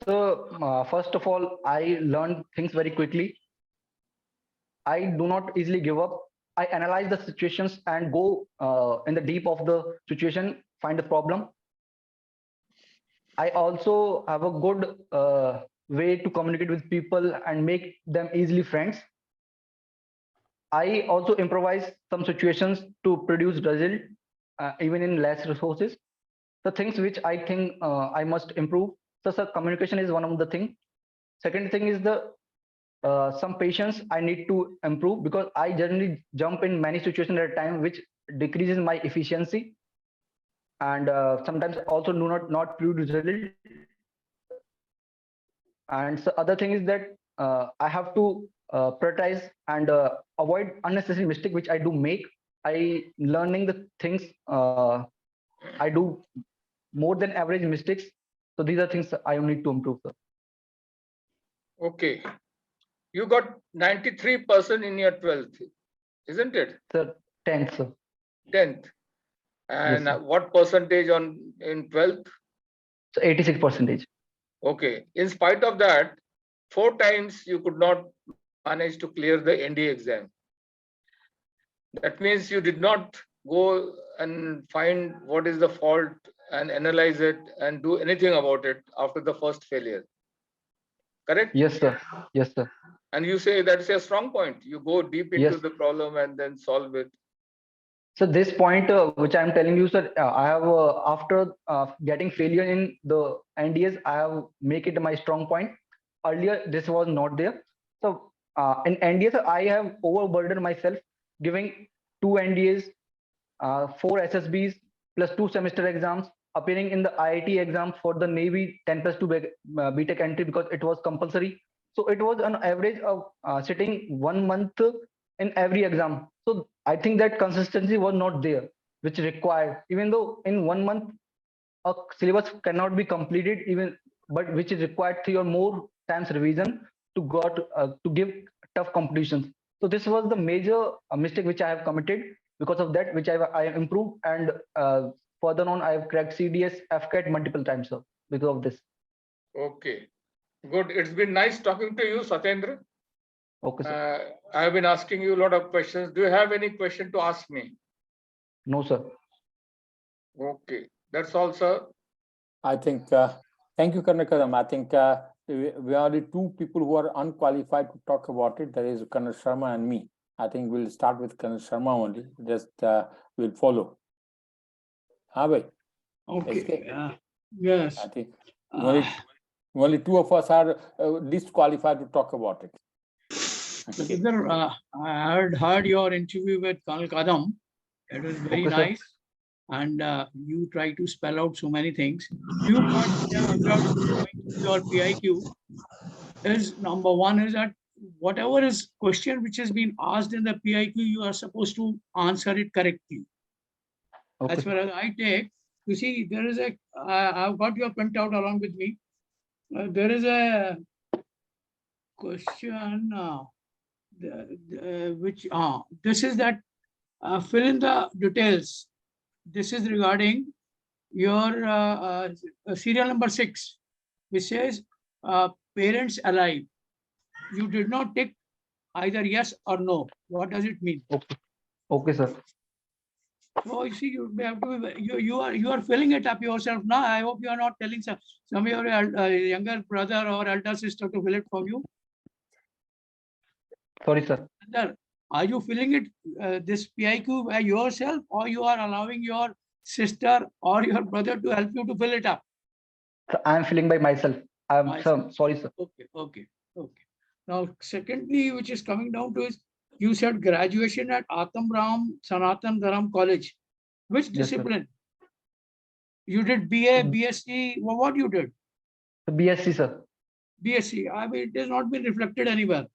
S2: So first of all, I learn things very quickly. I do not easily give up. I analyze the situations and go in the deep of the situation, find the problem. I also have a good way to communicate with people and make them easily friends. I also improvise some situations to produce result even in less resources. The things which I think I must improve. So, sir, communication is one of the thing. Second thing is the some patience I need to improve, because I generally jump in many situations at a time, which decreases my efficiency, and sometimes also do not produce result. And the other thing is that I have to prioritize and avoid unnecessary mistake which I do make. I learning the things I do more than average mistakes. So these are things I need to improve, sir.
S4: Okay. You got 93% in your 12th, isn't it?
S2: Sir, 10th, sir.
S4: 10th. And
S2: Yes,
S4: what percentage in 12th?
S2: So 86%.
S4: Okay. In spite of that, 4 times you could not manage to clear the ND exam. That means you did not go and find what is the fault and analyze it and do anything about it after the first failure. Correct?
S2: Yes, sir. Yes, sir.
S4: And you say that's a strong point. You go deep into
S2: Yes.
S4: the problem and then solve it.
S2: So this point which I'm telling you, sir, I have after getting failure in the NDS, I have make it my strong point. Earlier, this was not there. So in NDS, I have overburdened myself, giving 2 NDAs, 4 SSBs plus 2 semester exams, appearing in the IIT exam for the Navy 10+2 BTech entry because it was compulsory. So it was an average of sitting 1 month in every exam. So I think that consistency was not there, which required, even though in 1 month a syllabus cannot be completed, even but which is required 3 or more times revision to give tough competitions. So this was the major mistake which I have committed. Because of that, which I improved, and further on I have cracked CDS, FCAT multiple times, sir, because of this.
S4: Okay, good. It's been nice talking to you, Satyendra.
S2: Okay, sir.
S4: I have been asking you a lot of questions. Do you have any question to ask me?
S2: No, sir.
S4: Okay, that's all, sir.
S1: I think, thank you, Colonel Kadam. I think we are the two people who are unqualified to talk about it. That is Colonel Sharma and me. I think we'll start with Colonel Sharma only. Just we'll follow. Bhai?
S3: Okay. Yes.
S1: I think only two of us are disqualified to talk about it. Okay.
S3: I had heard your interview with Colonel Kadam. It was very
S2: Okay, sir.
S3: nice. And you try to spell out so many things. Few points about your PIQ is number one is that whatever is question which has been asked in the PIQ, you are supposed to answer it correctly.
S2: Okay.
S3: As far as I take, you see, there is a, I've got your printout along with me. There is a question which, this is that fill in the details. This is regarding your serial number 6, which says parents alive. You did not tick either yes or no. What does it mean?
S2: Okay, sir.
S3: So you see, you have to be, you are filling it up yourself now. I hope you are not telling some of your younger brother or elder sister to fill it for you.
S2: Sorry, sir.
S3: Are you filling it this PIQ by yourself, or you are allowing your sister or your brother to help you to fill it up?
S2: So I am filling by myself. Sir, sorry, sir.
S3: Okay. Now, secondly, which is coming down to is, you said graduation at Atam Ram Sanatan Dharam College. Which
S2: Yes, sir.
S3: discipline? You did BA, BSc, what you did?
S2: BSc, sir.
S3: BSc. I mean, it has not been reflected anywhere.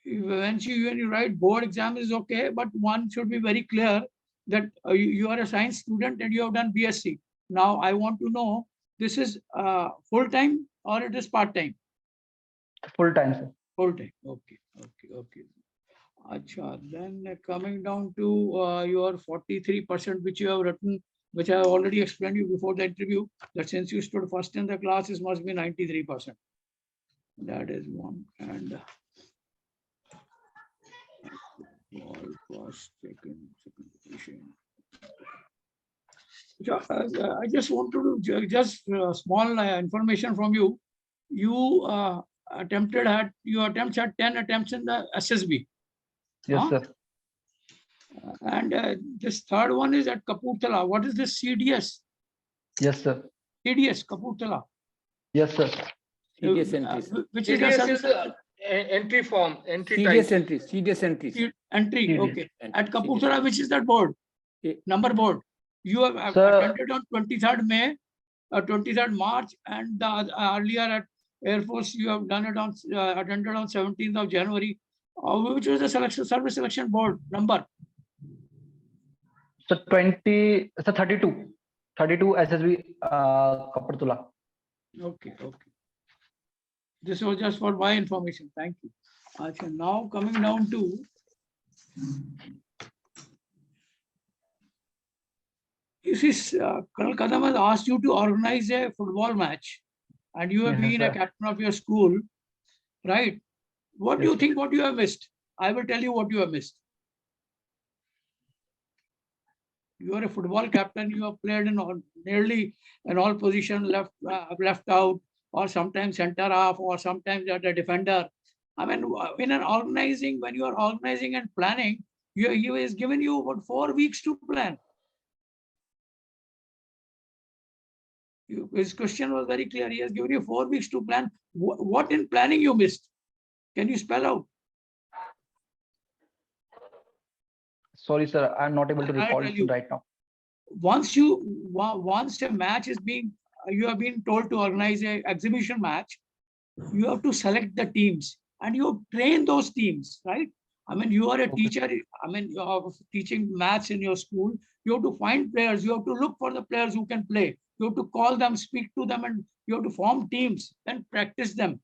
S3: When you write board exam is okay, but one should be very clear that you are a science student and you have done BSc. Now, I want to know, this is full-time or it is part-time?
S2: Full-time, sir.
S3: Full-time. Okay. Achha, then coming down to your 43%, which you have written, which I have already explained you before the interview, that since you stood first in the class, it must be 93%. That is one. And I just wanted to just small information from you. You your attempts had 10 attempts in the SSB.
S2: Yes, sir.
S3: And this third one is at Kapurthala. What is this CDS?
S2: Yes, sir.
S3: CDS, Kapurthala.
S2: Yes, sir.
S1: CDS entries.
S3: Which
S4: CDS
S3: is
S4: is entry form, entry
S1: CDS
S4: type.
S1: entries. CDS entries.
S3: entry.
S2: CDS.
S3: Okay. At Kapurthala, which is that board? Number board. You have
S2: Sir,
S3: attended on 23rd May, 23rd March, and the earlier at Air Force, you have done it on attended on 17th of January. Which was the service selection board number?
S2: So 32 SSB Kapurthala.
S3: Okay. This was just for my information. Thank you. Okay, now coming down to you see, Colonel Kadam has asked you to organize a football match, and you have
S2: Yes,
S3: been a
S2: sir.
S3: captain of your school, right? What do
S2: Yes,
S3: you think? What you have missed? I will tell you what you have missed. You are a football captain. You have played in nearly in all positions, left out, or sometimes center half, or sometimes at a defender. I mean, when you are organizing and planning, he has given you about 4 weeks to plan. His question was very clear. He has given you 4 weeks to plan. What in planning you missed? Can you spell out?
S2: Sorry, sir. I'm not able to
S3: I'll
S2: recall
S3: tell you.
S2: right now.
S3: once a match is being, you have been told to organize a exhibition match, you have to select the teams and you train those teams, right? I mean, you are a teacher. I mean, you are teaching maths in your school. You have to find players. You have to look for the players who can play. You have to call them, speak to them, and you have to form teams and practice them,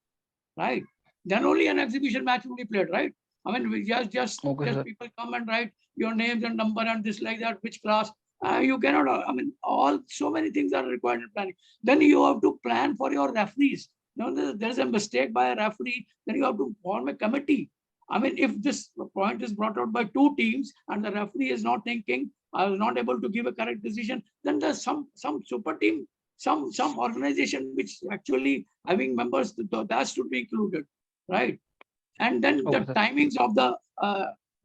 S3: right? Then only an exhibition match will be played, right? I mean, we just people come and write your names and number and this like that, which class. You cannot, I mean, so many things are required in planning. Then you have to plan for your referees. You know, there's a mistake by a referee, then you have to form a committee. I mean, if this point is brought out by two teams and the referee is not thinking, I was not able to give a correct decision, then there's some super team, some organization which actually having members, that should be included, right? And then the timings of the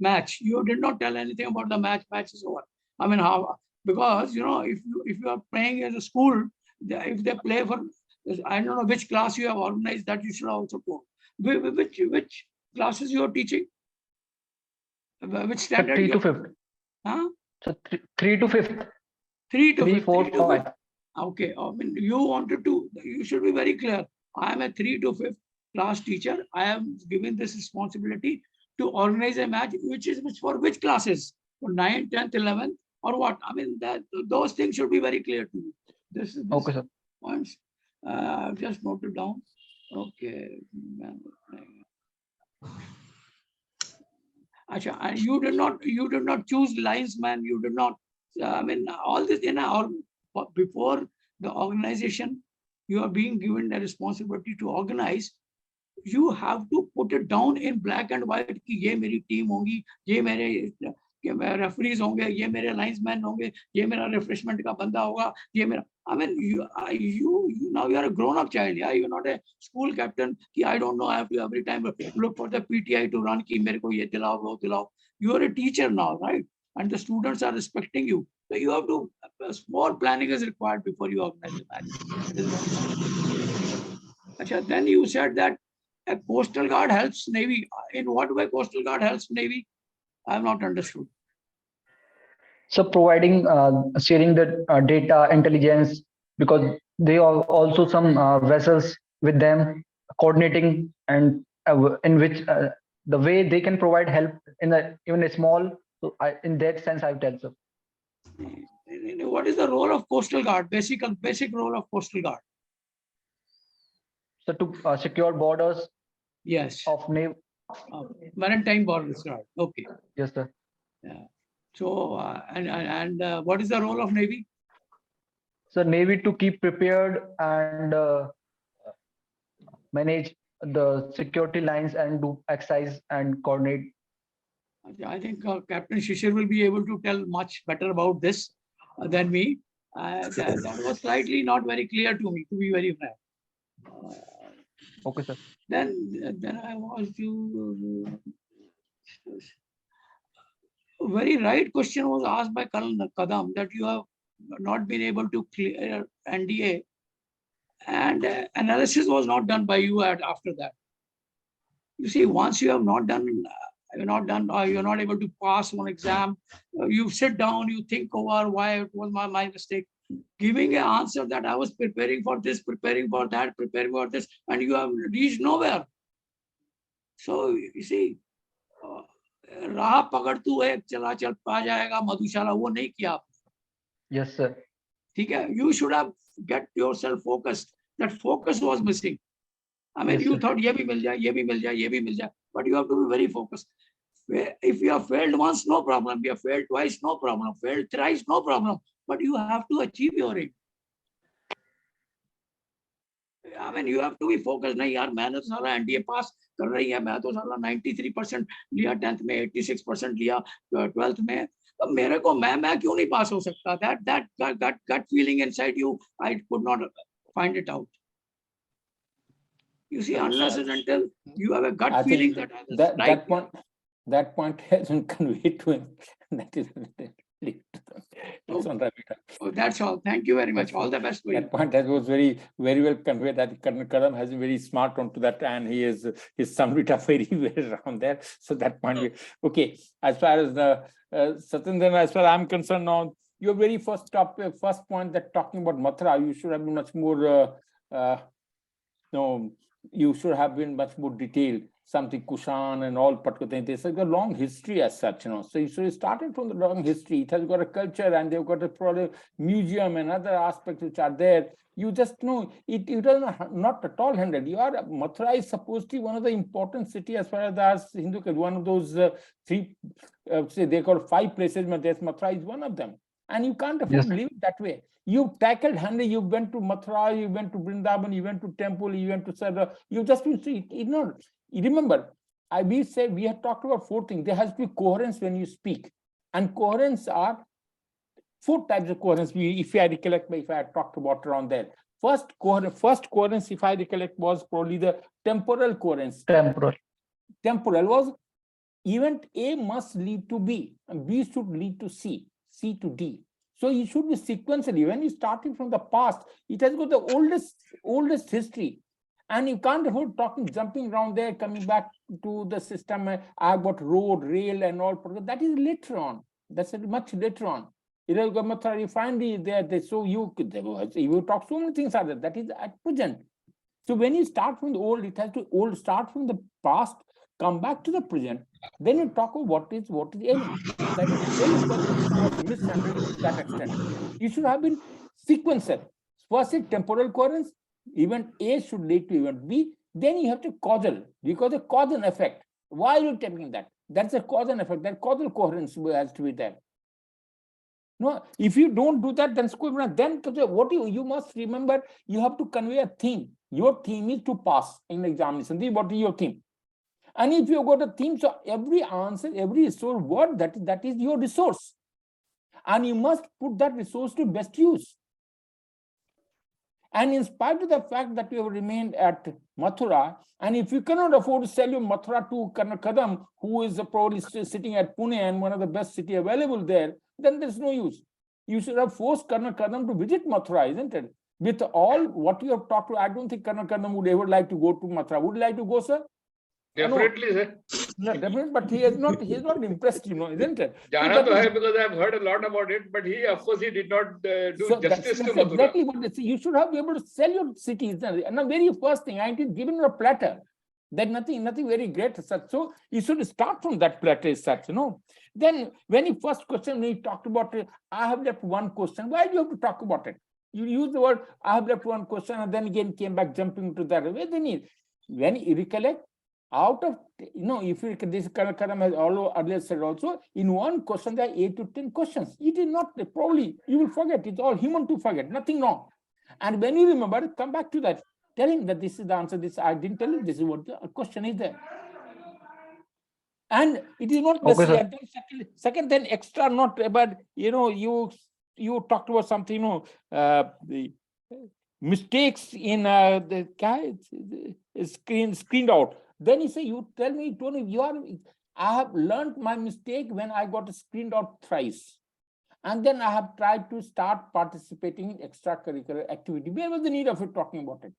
S3: match. You did not tell anything about the match. Match is over. I mean, how? Because you know, if you are playing as a school, if they play for, I don't know which class you have organized, that you should also go. Which classes you are teaching? Which standard?
S2: 3 to 5th.
S3: Huh?
S2: So 3 to 5th.
S3: 3 to
S2: 3,
S3: 5th.
S2: 4, 5.
S3: Okay. I mean, you should be very clear. I am a 3 to 5th class teacher. I am given this responsibility to organize a match, which for which classes? For 9th, 10th, 11th, or what? I mean, those things should be very clear to you. This
S2: Okay, sir.
S3: points. Just note it down. Okay. Achha, and you did not choose linesman. You did not. I mean, all this before the organization, you are being given the responsibility to organize. You have to put it down in black and white. कि ये मेरी team होगी, ये मेरे referees होंगे, ये मेरे linesmen होंगे, ये मेरा refreshment का बंदा होगा, ये मेरा. I mean, you now you are a grown-up child. Yeah, you're not a school captain. Ki, I don't know. I have to every time look for the PTI to run. Ki, mere ko ye dilao, wo dilao. You are a teacher now, right? And the students are respecting you. So you have to. More planning is required before you organize the match. Achha, then you said that a coastal guard helps Navy. In what way coastal guard helps Navy? I have not understood.
S2: So providing, sharing the data intelligence, because they have also some vessels with them, coordinating, and in which the way they can provide help in even a small. So in that sense, I tell so.
S3: What is the role of coastal guard? Basic role of coastal guard.
S2: So to secure borders.
S3: Yes.
S2: Of Navy.
S3: Maritime borders guard. Okay.
S2: Yes, sir.
S3: Yeah. So and what is the role of Navy?
S2: So Navy to keep prepared and manage the security lines and do exercise and coordinate.
S3: I think Captain Shishir will be able to tell much better about this than me. That was slightly not very clear to me, to be very frank.
S2: Okay, sir.
S3: Then I was to. Very right question was asked by Colonel Kadam that you have not been able to clear NDA, and analysis was not done by you after that. You see, once you have not done, you're not able to pass one exam, you sit down, you think over why it was my mistake, giving an answer that I was preparing for this, preparing for that, preparing for this, and you have reached nowhere. So you see, राह पकड़ तू एक चला चल पा जाएगा मधुशाला, वो नहीं किया आप.
S2: Yes, sir.
S3: ठीक है. You should have get yourself focused. That focus was missing. I mean,
S2: Yes,
S3: you
S2: sir.
S3: thought ये भी मिल जाए, ये भी मिल जाए, ये भी मिल जाए, but you have to be very focused. If you have failed once, no problem. You have failed twice, no problem. Failed thrice, no problem. But you have to achieve your aim. I mean, you have to be focused. नहीं यार, मैंने तो सारा NDA पास कर रही है, मैं तो सारा 93% लिया, 10th में 86% लिया, 12th में, अब मेरे को मैं क्यों नहीं पास हो सकता? That gut feeling inside you, I could not find it out. You see, unless and until you have a gut feeling
S1: that point has been conveyed to him. That is
S3: that's all. Thank you very much. All the best for you.
S1: That point that was very well conveyed. That Colonel Kadam has been very smart onto that, and his summed it up very well around there. So that point, okay. As far as the Satyendra, as far as I'm concerned now, your very first topic, first point that talking about Mathura, you should have been much more, no, you should have been much more detailed. Something Kushan and all particular things. It's like a long history as such, So you started from the long history. It has got a culture and they've got a product museum and other aspects which are there. You just know it is not at all handled. Mathura is supposed to be one of the important city as far as Hindu, one of those three, say they call 5 places, but Mathura is one of them. And you can't afford to live it that way. You tackled handle, you went to Mathura, you went to Vrindavan, you went to temple, you went to Sadra, you just see it not. You remember, we had talked about 4 things. There has to be coherence when you speak. And coherence are 4 types of coherence, if I recollect, if I had talked about around there. First coherence, if I recollect, was probably the temporal coherence. Temporal was event A must lead to B, and B should lead to C, C to D. So it should be sequentially. When you starting from the past, it has got the oldest history. And you can't afford jumping around there, coming back to the system. I've got road, rail, and all. That is later on. That's much later on. Refinery there. So you talk so many things are there. That is at present. So when you start from the old, it has to start from the past, come back to the present. Then you talk about what is aiming. That is mishandled to that extent. You should have been sequencer. First, temporal coherence. Event A should lead to event B, then you have to causal, because the cause and effect. Why are you taking that? That's a cause and effect. That causal coherence has to be there. No, if you don't do that, then what you must remember, you have to convey a theme. Your theme is to pass in examination. What is your theme? And if you got a theme, so every answer, every resource word, that is your resource. And you must put that resource to best use. And in spite of the fact that you have remained at Mathura, and if you cannot afford to sell your Mathura to Colonel Kadam, who is probably still sitting at Pune and one of the best city available there, then there's no use. You should have forced Colonel Kadam to visit Mathura, isn't it? With all what you have talked to, I don't think Colonel Kadam would ever like to go to Mathura. Would you like to go, sir?
S4: Definitely, sir.
S1: No, definitely, but he is not impressed, isn't it?
S4: Jana to hai, because I've heard a lot about it, but of course, he did not do justice to Mathura.
S1: Exactly what you should have been able to sell your city. And the very first thing, I did given you a platter. That nothing very great as such. So you should start from that platter as such, Then when you first question, when you talked about it, I have left one question. Why do you have to talk about it? You use the word, I have left one question, and then again came back jumping to that. When you recollect, out of, if you this Karam has earlier said also, in one question there are 8 to 10 questions. It is not probably, you will forget. It's all human to forget, nothing wrong. And when you remember, come back to that. Tell him that this is the answer. This I didn't tell you. This is what the question is there. And it is not necessary. Second, then extra not, but you talked about something, the mistakes in the screened out. Then he said, you tell me, Tony, I have learned my mistake when I got screened out thrice. And then I have tried to start participating in extracurricular activity. Where was the need of it talking about it?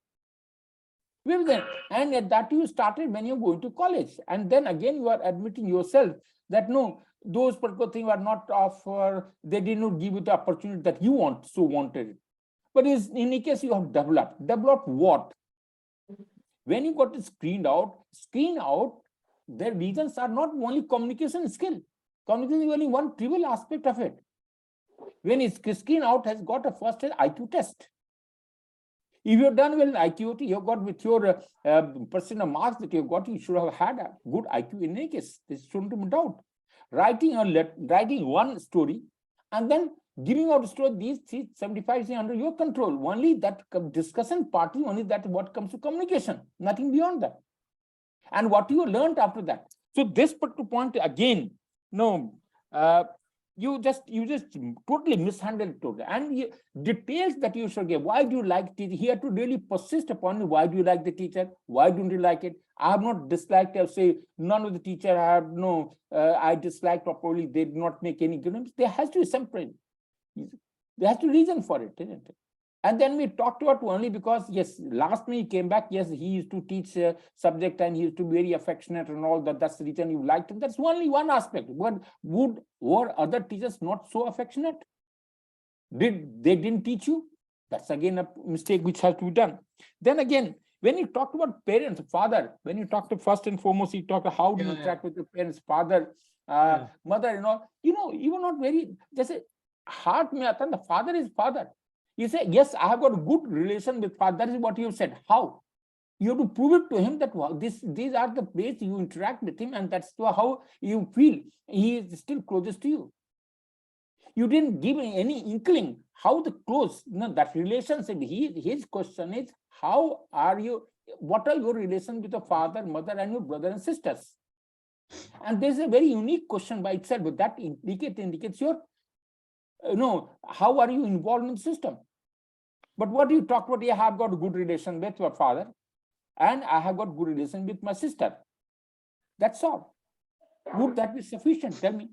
S1: Where was that? And at that you started when you're going to college. And then again, you are admitting yourself that no, those particular things are not offered, they did not give you the opportunity that you wanted it. But in any case, you have developed. Developed what? When you got screen out, their reasons are not only communication skill. Communication is only one trivial aspect of it. When it's screen out has got a first IQ test. If you've done well in IQ, you have got with your percent of marks that you've got, you should have had a good IQ in any case. This shouldn't be doubt. Writing one story and then giving out a story, these 75 under your control. Only that discussion party, only that what comes to communication, nothing beyond that. And what you learned after that. So this particular point again, you just totally mishandled it. And details that you should give. Why do you like teacher? He had to really persist upon why do you like the teacher? Why don't you like it? I have not disliked. I say none of the teacher I have I disliked or probably they did not make any good. There has to be some point. There has to be reason for it, isn't it? And then we talked about only because, yes, last minute he came back. Yes, he used to teach subject and he used to be very affectionate and all that. That's the reason you liked him. That's only one aspect. But were other teachers not so affectionate? They didn't teach you? That's again a mistake which has to be done. Then again, when you talk about parents, father, when you talk to first and foremost, you talk to how do you interact with your parents, father, mother, you were not very, just heart mein aata, the father is father. You say, yes, I have got a good relation with father. That is what you said. How? You have to prove it to him that these are the ways you interact with him, and that's how you feel he is still closest to you. You didn't give any inkling how the close, that relationship. His question is, how are you, what are your relations with your father, mother, and your brother and sisters? And there's a very unique question by itself, but that indicates your, how are you involved in the system? But what you talk about, I have got a good relation with your father, and I have got good relation with my sister. That's all. Would that be sufficient? Tell me.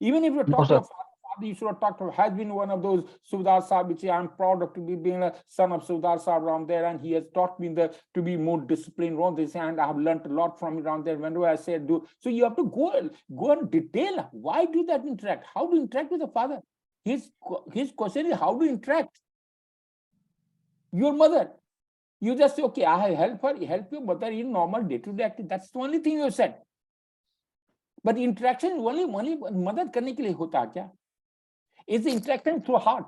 S1: Even if you talk about father, you should have talked about, has been one of those Subedar Sahib, which I'm proud of to be being a son of Subedar Sahib around there, and he has taught me to be more disciplined around this, and I have learned a lot from around there. Whenever I say do, so you have to go and detail why do that interact, how do you interact with the father. His question is, how do you interact? Your mother, you just say, okay, I help your mother in normal day-to-day activity. That's the only thing you said. But interaction only मदद करने के लिए होता है क्या? Is the interaction through heart?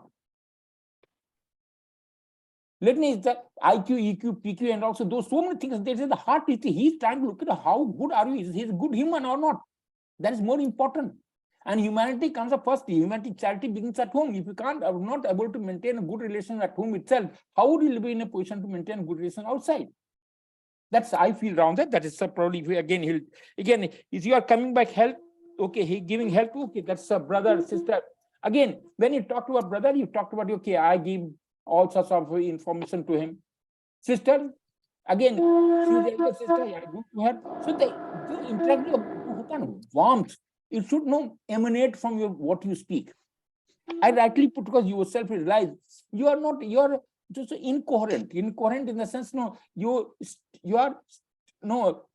S1: Let me, the IQ, EQ, PQ, and also those so many things. There is the heart. He's trying to look at how good are you? Is he a good human or not? That is more important. And humanity comes up first. Humanity, charity begins at home. If you can't, are not able to maintain a good relation at home itself, how would you be in a position to maintain a good relation outside? That's, I feel around that. That is probably, again, is you are coming back help. Okay, he giving help. Okay, that's a brother, sister. Again, when you talk to a brother, you talked about, okay, I give all sorts of information to him. Sister, again, she's the sister, I do to her. So the interaction, warmth, it should emanate from what you speak. I rightly put, because you yourself realize you are just incoherent in the sense, you are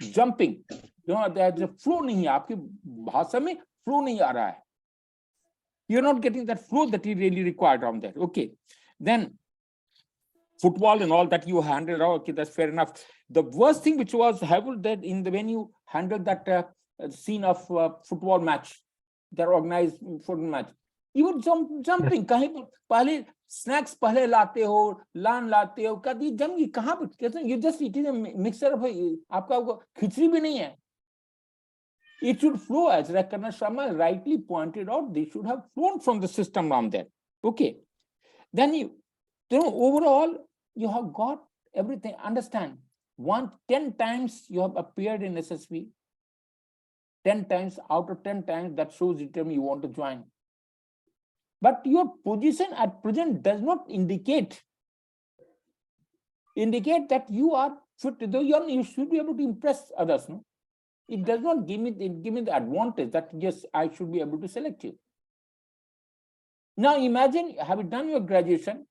S1: jumping, there's a flow nahi hai, aapki bhasha mein flow nahi aa raha hai. You're not getting that flow that you really required on there. Okay, then football and all that you handled. Okay, that's fair enough. The worst thing which was happened that when you handled that scene of football match, that organized football match, you were jumping. कहीं पहले snacks पहले लाते हो, लान लाते हो, कभी जम कहाँ पे? कहते you just eating a mixture of आपका खिचड़ी भी नहीं है. It should flow, as Rakarna Sharma rightly pointed out. They should have flown from the system around there. Okay, then overall you have got everything. Understand? 10 times you have appeared in SSV. 10 times out of 10 times that shows you want to join. But your position at present does not indicate that you are fit. Though you should be able to impress others. No, it does not give me the advantage that yes, I should be able to select you. Now imagine, have you done your graduation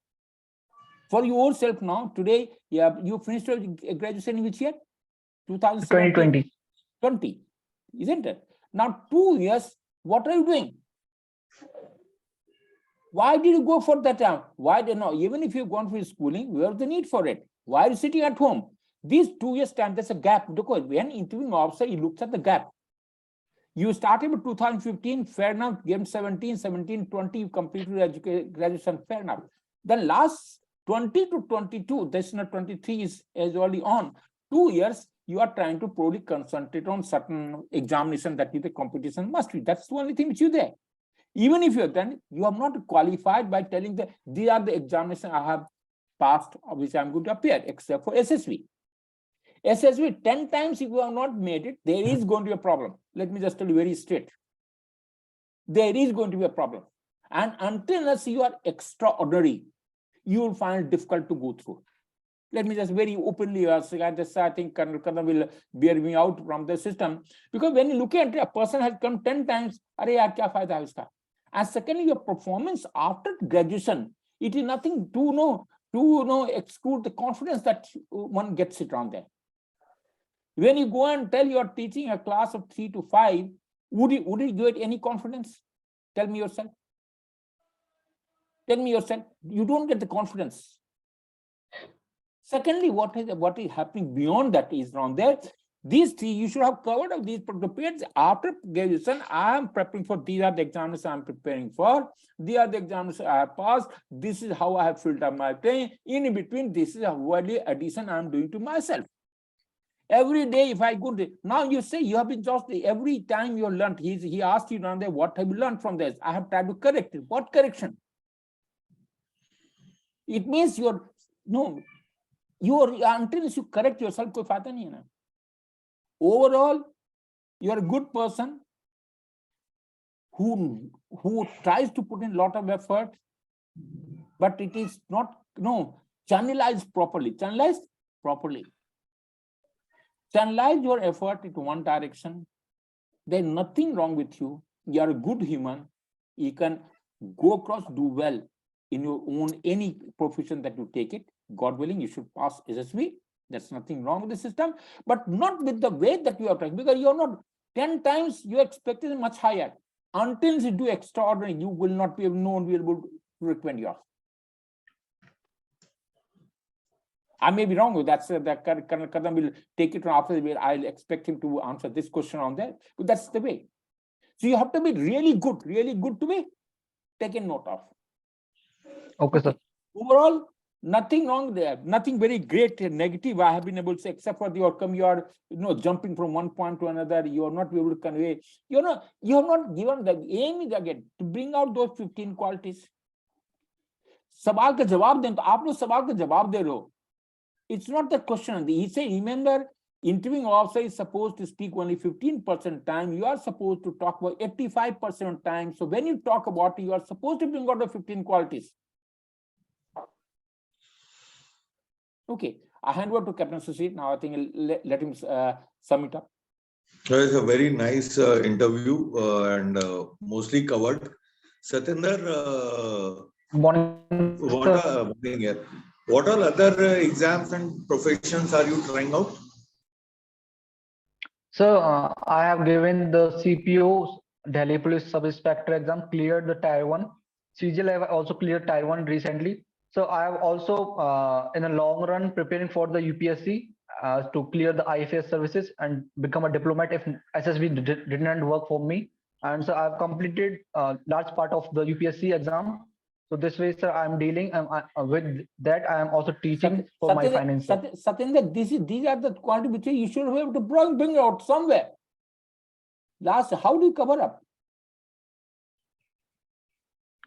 S1: for yourself now? Today, you finished your graduation in which year?
S2: 2020.
S1: 20, isn't it? Now 2 years, what are you doing? Why did you go for that time? Why did not? Even if you've gone for schooling, where's the need for it? Why are you sitting at home? These 2 years time, there's a gap. Because when interviewing officer, he looks at the gap. You started with 2015, fair enough. Game 17, 20, you completed your graduation, fair enough. Then last 20 to 22, this 23 is already on. 2 years, you are trying to probably concentrate on certain examination that the competition must be. That's the only thing which you there. Even if you're done, you are not qualified by telling that these are the examinations I have passed, of which I'm going to appear, except for SSV. SSV, 10 times if you have not made it, there is going to be a problem. Let me just tell you very straight. There is going to be a problem. And unless you are extraordinary, you will find it difficult to go through. Let me just very openly say, I think Colonel Kadam will bear me out from the system. Because when you look at it, a person has come 10 times, and secondly, your performance after graduation, it is nothing to exclude the confidence that one gets it around there. When you go and tell you are teaching a class of 3 to 5, would you get any confidence? Tell me yourself. Tell me yourself, you don't get the confidence. Secondly, what is happening beyond that is wrong there. These three, you should have covered of these periods after graduation. I am preparing for, these are the exams I am preparing for. These are the exams I have passed. This is how I have filled up my thing. In between, this is a value addition I am doing to myself. Every day, if I go to, now you say you have been just every time you learned, he asked you down there, what have you learned from this? I have tried to correct it. What correction? It means until you correct yourself, koi fayda nahi hai na. Overall, you are a good person who tries to put in a lot of effort, but it is not channelized properly. Channelize your effort into one direction. There's nothing wrong with you. You are a good human. You can go across, do well in your own any profession that you take it. God willing, you should pass SSB. There's nothing wrong with the system, but not with the way that you are trying, because you're not 10 times your expectation much higher. Until you do extraordinary, you will not be able to recommend yours. I may be wrong with that. That Kadam will take it after the way. I'll expect him to answer this question on that, but that's the way. So you have to be really good to be taken note of.
S2: Okay, sir.
S1: Overall, nothing wrong there, nothing very great negative I have been able to say, except for the outcome. You are jumping from one point to another. You are not able to convey. You have not given the aim is again to bring out those 15 qualities. सवाल का जवाब दें तो आप लोग सवाल का जवाब दे रहे हो. It's not the question. He said, remember, interviewing officer is supposed to speak only 15% time. You are supposed to talk about 85% time. So when you talk about it, you are supposed to bring out the 15 qualities. Okay, I hand over to Captain Sushil. Now I think I'll let him sum it up.
S5: It's a very nice interview and mostly covered. Satyendra,
S2: Morning,
S5: what all other exams and professions are you trying out?
S2: So I have given the CPO Delhi Police Sub-Inspector exam, cleared the Tier 1. CGL I have also cleared Tier 1 recently. So I have also in the long run preparing for the UPSC to clear the IFAS services and become a diplomat if SSB did not work for me. And so I've completed a large part of the UPSC exam. So this way, sir, I'm dealing with that. I am also teaching for my finance.
S1: Satyendra, these are the quality which you should be able to bring out somewhere. Last, how do you cover up?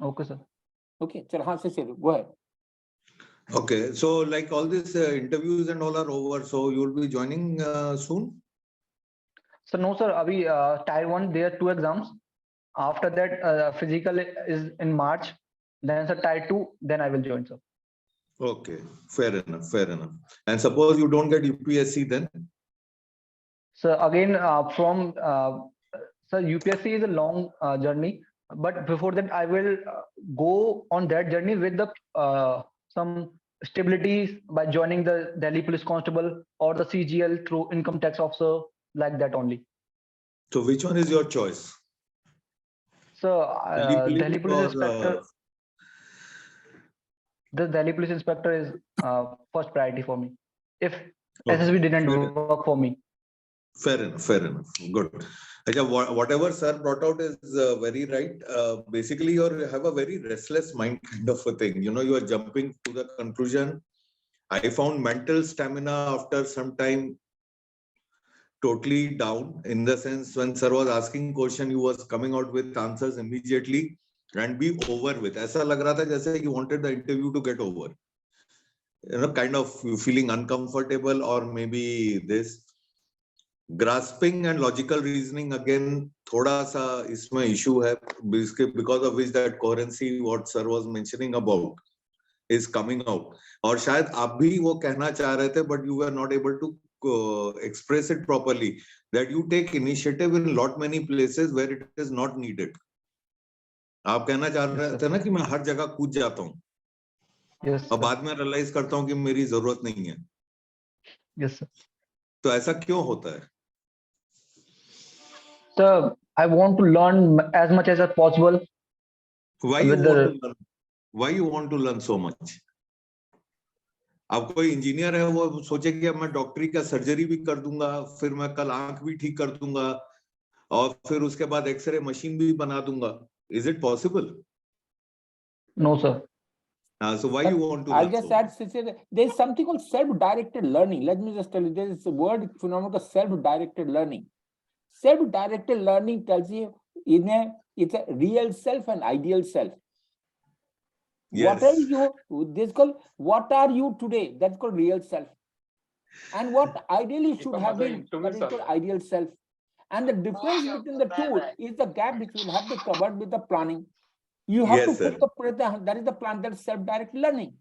S2: Okay, sir.
S1: Okay, go ahead.
S5: Okay, so like all these interviews and all are over, so you will be joining soon?
S2: So no, sir. Abhi Tier 1 there are 2 exams. After that, physical is in March. Then sir, Tier 2. Then I will join, sir.
S5: Okay, fair enough. And suppose you don't get UPSC then?
S2: So again, sir, UPSC is a long journey. But before that, I will go on that journey with the some stabilities by joining the Delhi Police Constable or the CGL through income tax officer, like that only.
S5: So which one is your choice?
S2: So Delhi Police
S5: or,
S2: Inspector. The Delhi Police Inspector is first priority for me. If SSB didn't work for me.
S5: Fair enough. Good. Whatever sir brought out is very right. Basically, you have a very restless mind kind of a thing. You are jumping to the conclusion. I found mental stamina after some time totally down, in the sense when sir was asking question, you was coming out with answers immediately and be over with. ऐसा लग रहा था जैसे you wanted the interview to get over. Kind of feeling uncomfortable, or maybe this. Grasping and logical reasoning again थोड़ा सा इसमें issue है, because of which that coherency what sir was mentioning about is coming out. और शायद आप भी वो कहना चाह रहे थे, but you were not able to express it properly, that you take initiative in lot many places where it is not needed. आप कहना चाह रहे थे ना कि मैं हर जगह कूद जाता हूँ, और बाद में रियलाइज करता हूँ कि मेरी जरूरत नहीं है.
S2: Yes, sir.
S5: तो ऐसा क्यों होता है?
S2: So I want to learn as much as possible.
S5: Why you want to learn? Why you want to learn so much? अब कोई इंजीनियर है वो सोचे कि अब मैं डॉक्टरी का सर्जरी भी कर दूंगा, फिर मैं कल आंख भी ठीक कर दूंगा और फिर उसके बाद एक्सरे मशीन भी बना दूंगा. Is it possible?
S2: No, sir.
S5: So why
S1: But
S5: you want to
S1: I'll
S5: learn
S1: just
S5: so much?
S1: add, there is something called self-directed learning. Let me just tell you, there is a word phenomenon called self-directed learning. Self-directed learning tells you it's a real self and ideal self.
S5: Yes.
S1: What are you today? That's called real self. And what ideally should have been, that is called ideal self. And the difference between the two is the gap which will have to be covered with the planning. You have
S5: Yes,
S1: to
S5: sir.
S1: that is the plan, that is self-directed learning.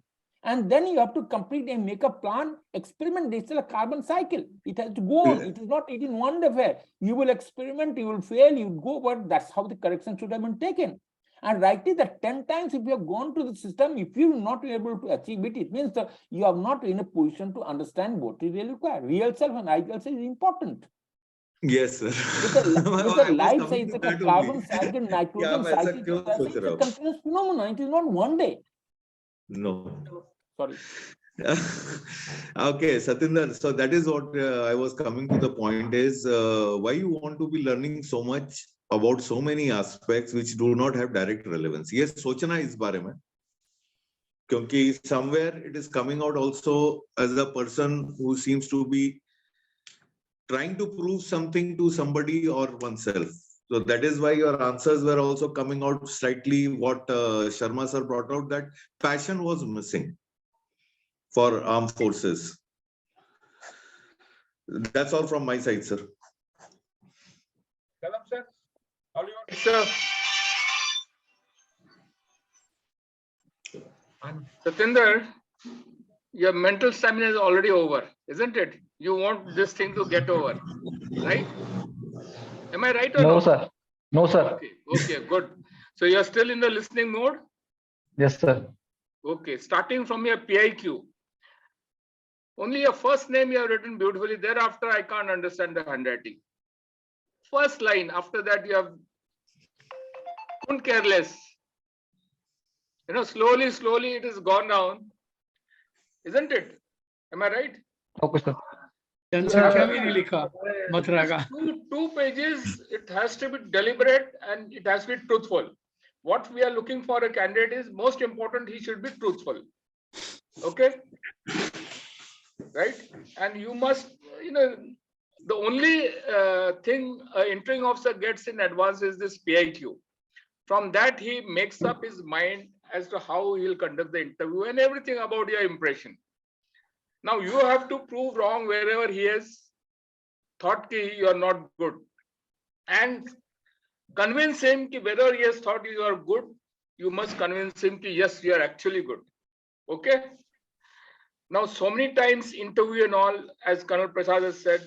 S1: And then you have to complete and make a plan, experiment. This is a carbon cycle. It has to go on. It is not in one affair. You will experiment, you will fail, you go, but that's how the correction should have been taken. And rightly, that 10 times if you have gone to the system, if you are not able to achieve it, it means that you are not in a position to understand what is really required. Real self and ideal self is important.
S5: Yes, sir.
S1: It's a life cycle, it's a carbon cycle, nitrogen
S5: आप ऐसा
S1: cycle.
S5: क्यों सोच
S1: It's
S5: रहे
S1: a
S5: हो?
S1: continuous phenomenon. It is not one day.
S5: No.
S1: Sorry.
S5: Okay, Satyendra. So that is what I was coming to the point is why you want to be learning so much about so many aspects which do not have direct relevance. Yes, सोचना इस बारे में. क्योंकि somewhere it is coming out also as a person who seems to be trying to prove something to somebody or oneself. So that is why your answers were also coming out slightly what Sharma sir brought out, that passion was missing for armed forces. That's all from my side, sir.
S4: Kalam sir, all yours. Sir. Satyendra, your mental stamina is already over, isn't it? You want this thing to get over, right? Am I right or
S2: No,
S4: no?
S2: sir. No, sir.
S4: Okay, okay, good. So you're still in the listening mode?
S2: Yes, sir.
S4: Okay, starting from your PIQ. Only your first name you have written beautifully. Thereafter, I can't understand the handwriting. First line, after that you have couldn't care less. You know, slowly, slowly it has gone down. Isn't it? Am I right?
S2: Okay, sir.
S3: जनसंख्या भी नहीं लिखा मथुरा का.
S4: Two pages, it has to be deliberate and it has to be truthful. What we are looking for a candidate is most important, he should be truthful. Okay? Right? And you must, you know, the only thing an entering officer gets in advance is this PIQ. From that, he makes up his mind as to how he will conduct the interview and everything about your impression. Now you have to prove wrong wherever he has thought that you are not good, and convince him that whether he has thought you are good, you must convince him that yes, you are actually good. Okay. Now, so many times interview and all, as Colonel Prasad has said,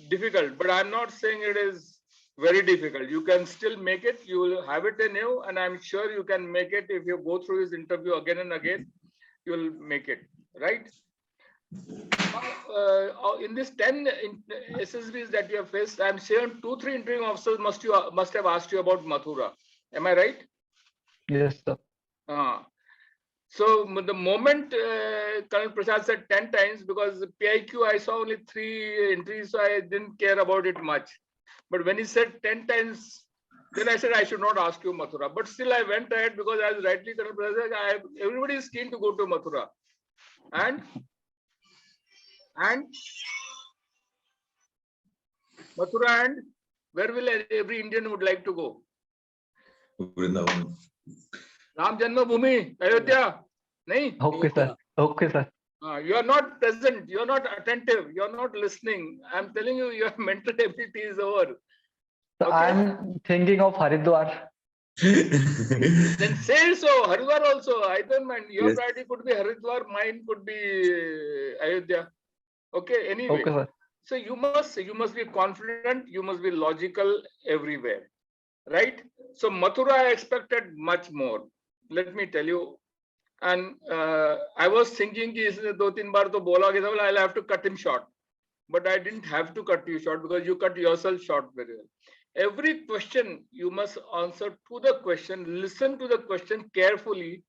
S4: difficult, but I'm not saying it is very difficult. You can still make it. You will have it in you, and I'm sure you can make it if you go through his interview again and again. You will make it, right? In this 10 SSBs that you have faced, I'm sure 2-3 interviewing officers must have asked you about Mathura. Am I right?
S2: Yes, sir.
S4: So the moment Colonel Prasad said 10 times, because PIQ I saw only 3 entries, so I didn't care about it much. But when he said 10 times, then I said I should not ask you Mathura. But still I went ahead because, as rightly Colonel Prasad said, everybody is keen to go to Mathura. And Mathura, and where will every Indian would like to go?
S5: Vrindavan.
S4: Ram Janma Bhoomi, Ayodhya. Nahi?
S2: Okay, sir. Okay, sir.
S4: You are not present, you are not attentive, you are not listening. I'm telling you, your mental ability is over.
S2: So
S4: Okay.
S2: I'm thinking of Haridwar.
S4: Then say so, Haridwar also. I don't mind. Your
S5: Yes.
S4: priority could be Haridwar, mine could be Ayodhya. Okay, anyway.
S2: Okay, sir.
S4: So you must be confident, you must be logical everywhere. Right? So Mathura I expected much more. Let me tell you. And I was thinking कि इसने 2-3 बार तो बोला कि I'll have to cut him short, but I didn't have to cut you short because you cut yourself short very well. Every question you must answer to the question, listen to the question carefully,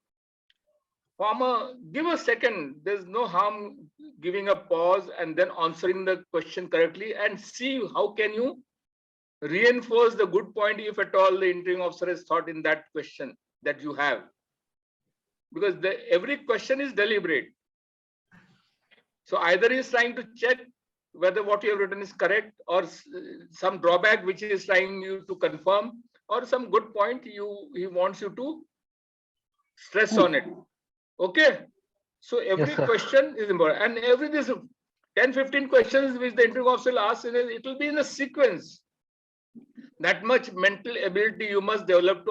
S4: give a second. There's no harm giving a pause and then answering the question correctly, and see how can you reinforce the good point if at all the interviewing officer has thought in that question that you have. Because every question is deliberate. So either he is trying to check whether what you have written is correct, or some drawback which he is trying you to confirm, or some good point he wants you to stress on it. Okay. So every question is important, and every this 10-15 questions which the interview officer will ask, it will be in a sequence. That much mental ability you must develop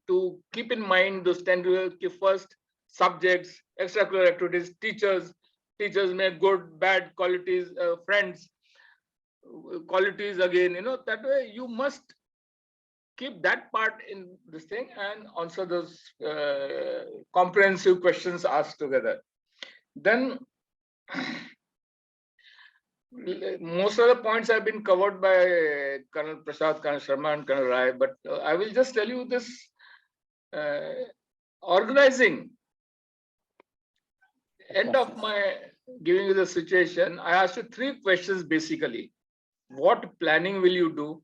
S4: to keep in mind those 10 first subjects, extracurricular activities, teachers may good, bad qualities, friends, qualities again, that way you must keep that part in this thing and answer those comprehensive questions asked together. Then most of the points have been covered by Colonel Prasad, Colonel Sharma and Colonel Rai, but I will just tell you this organizing. End of my giving you the situation, I asked you 3 questions basically. What planning will you do?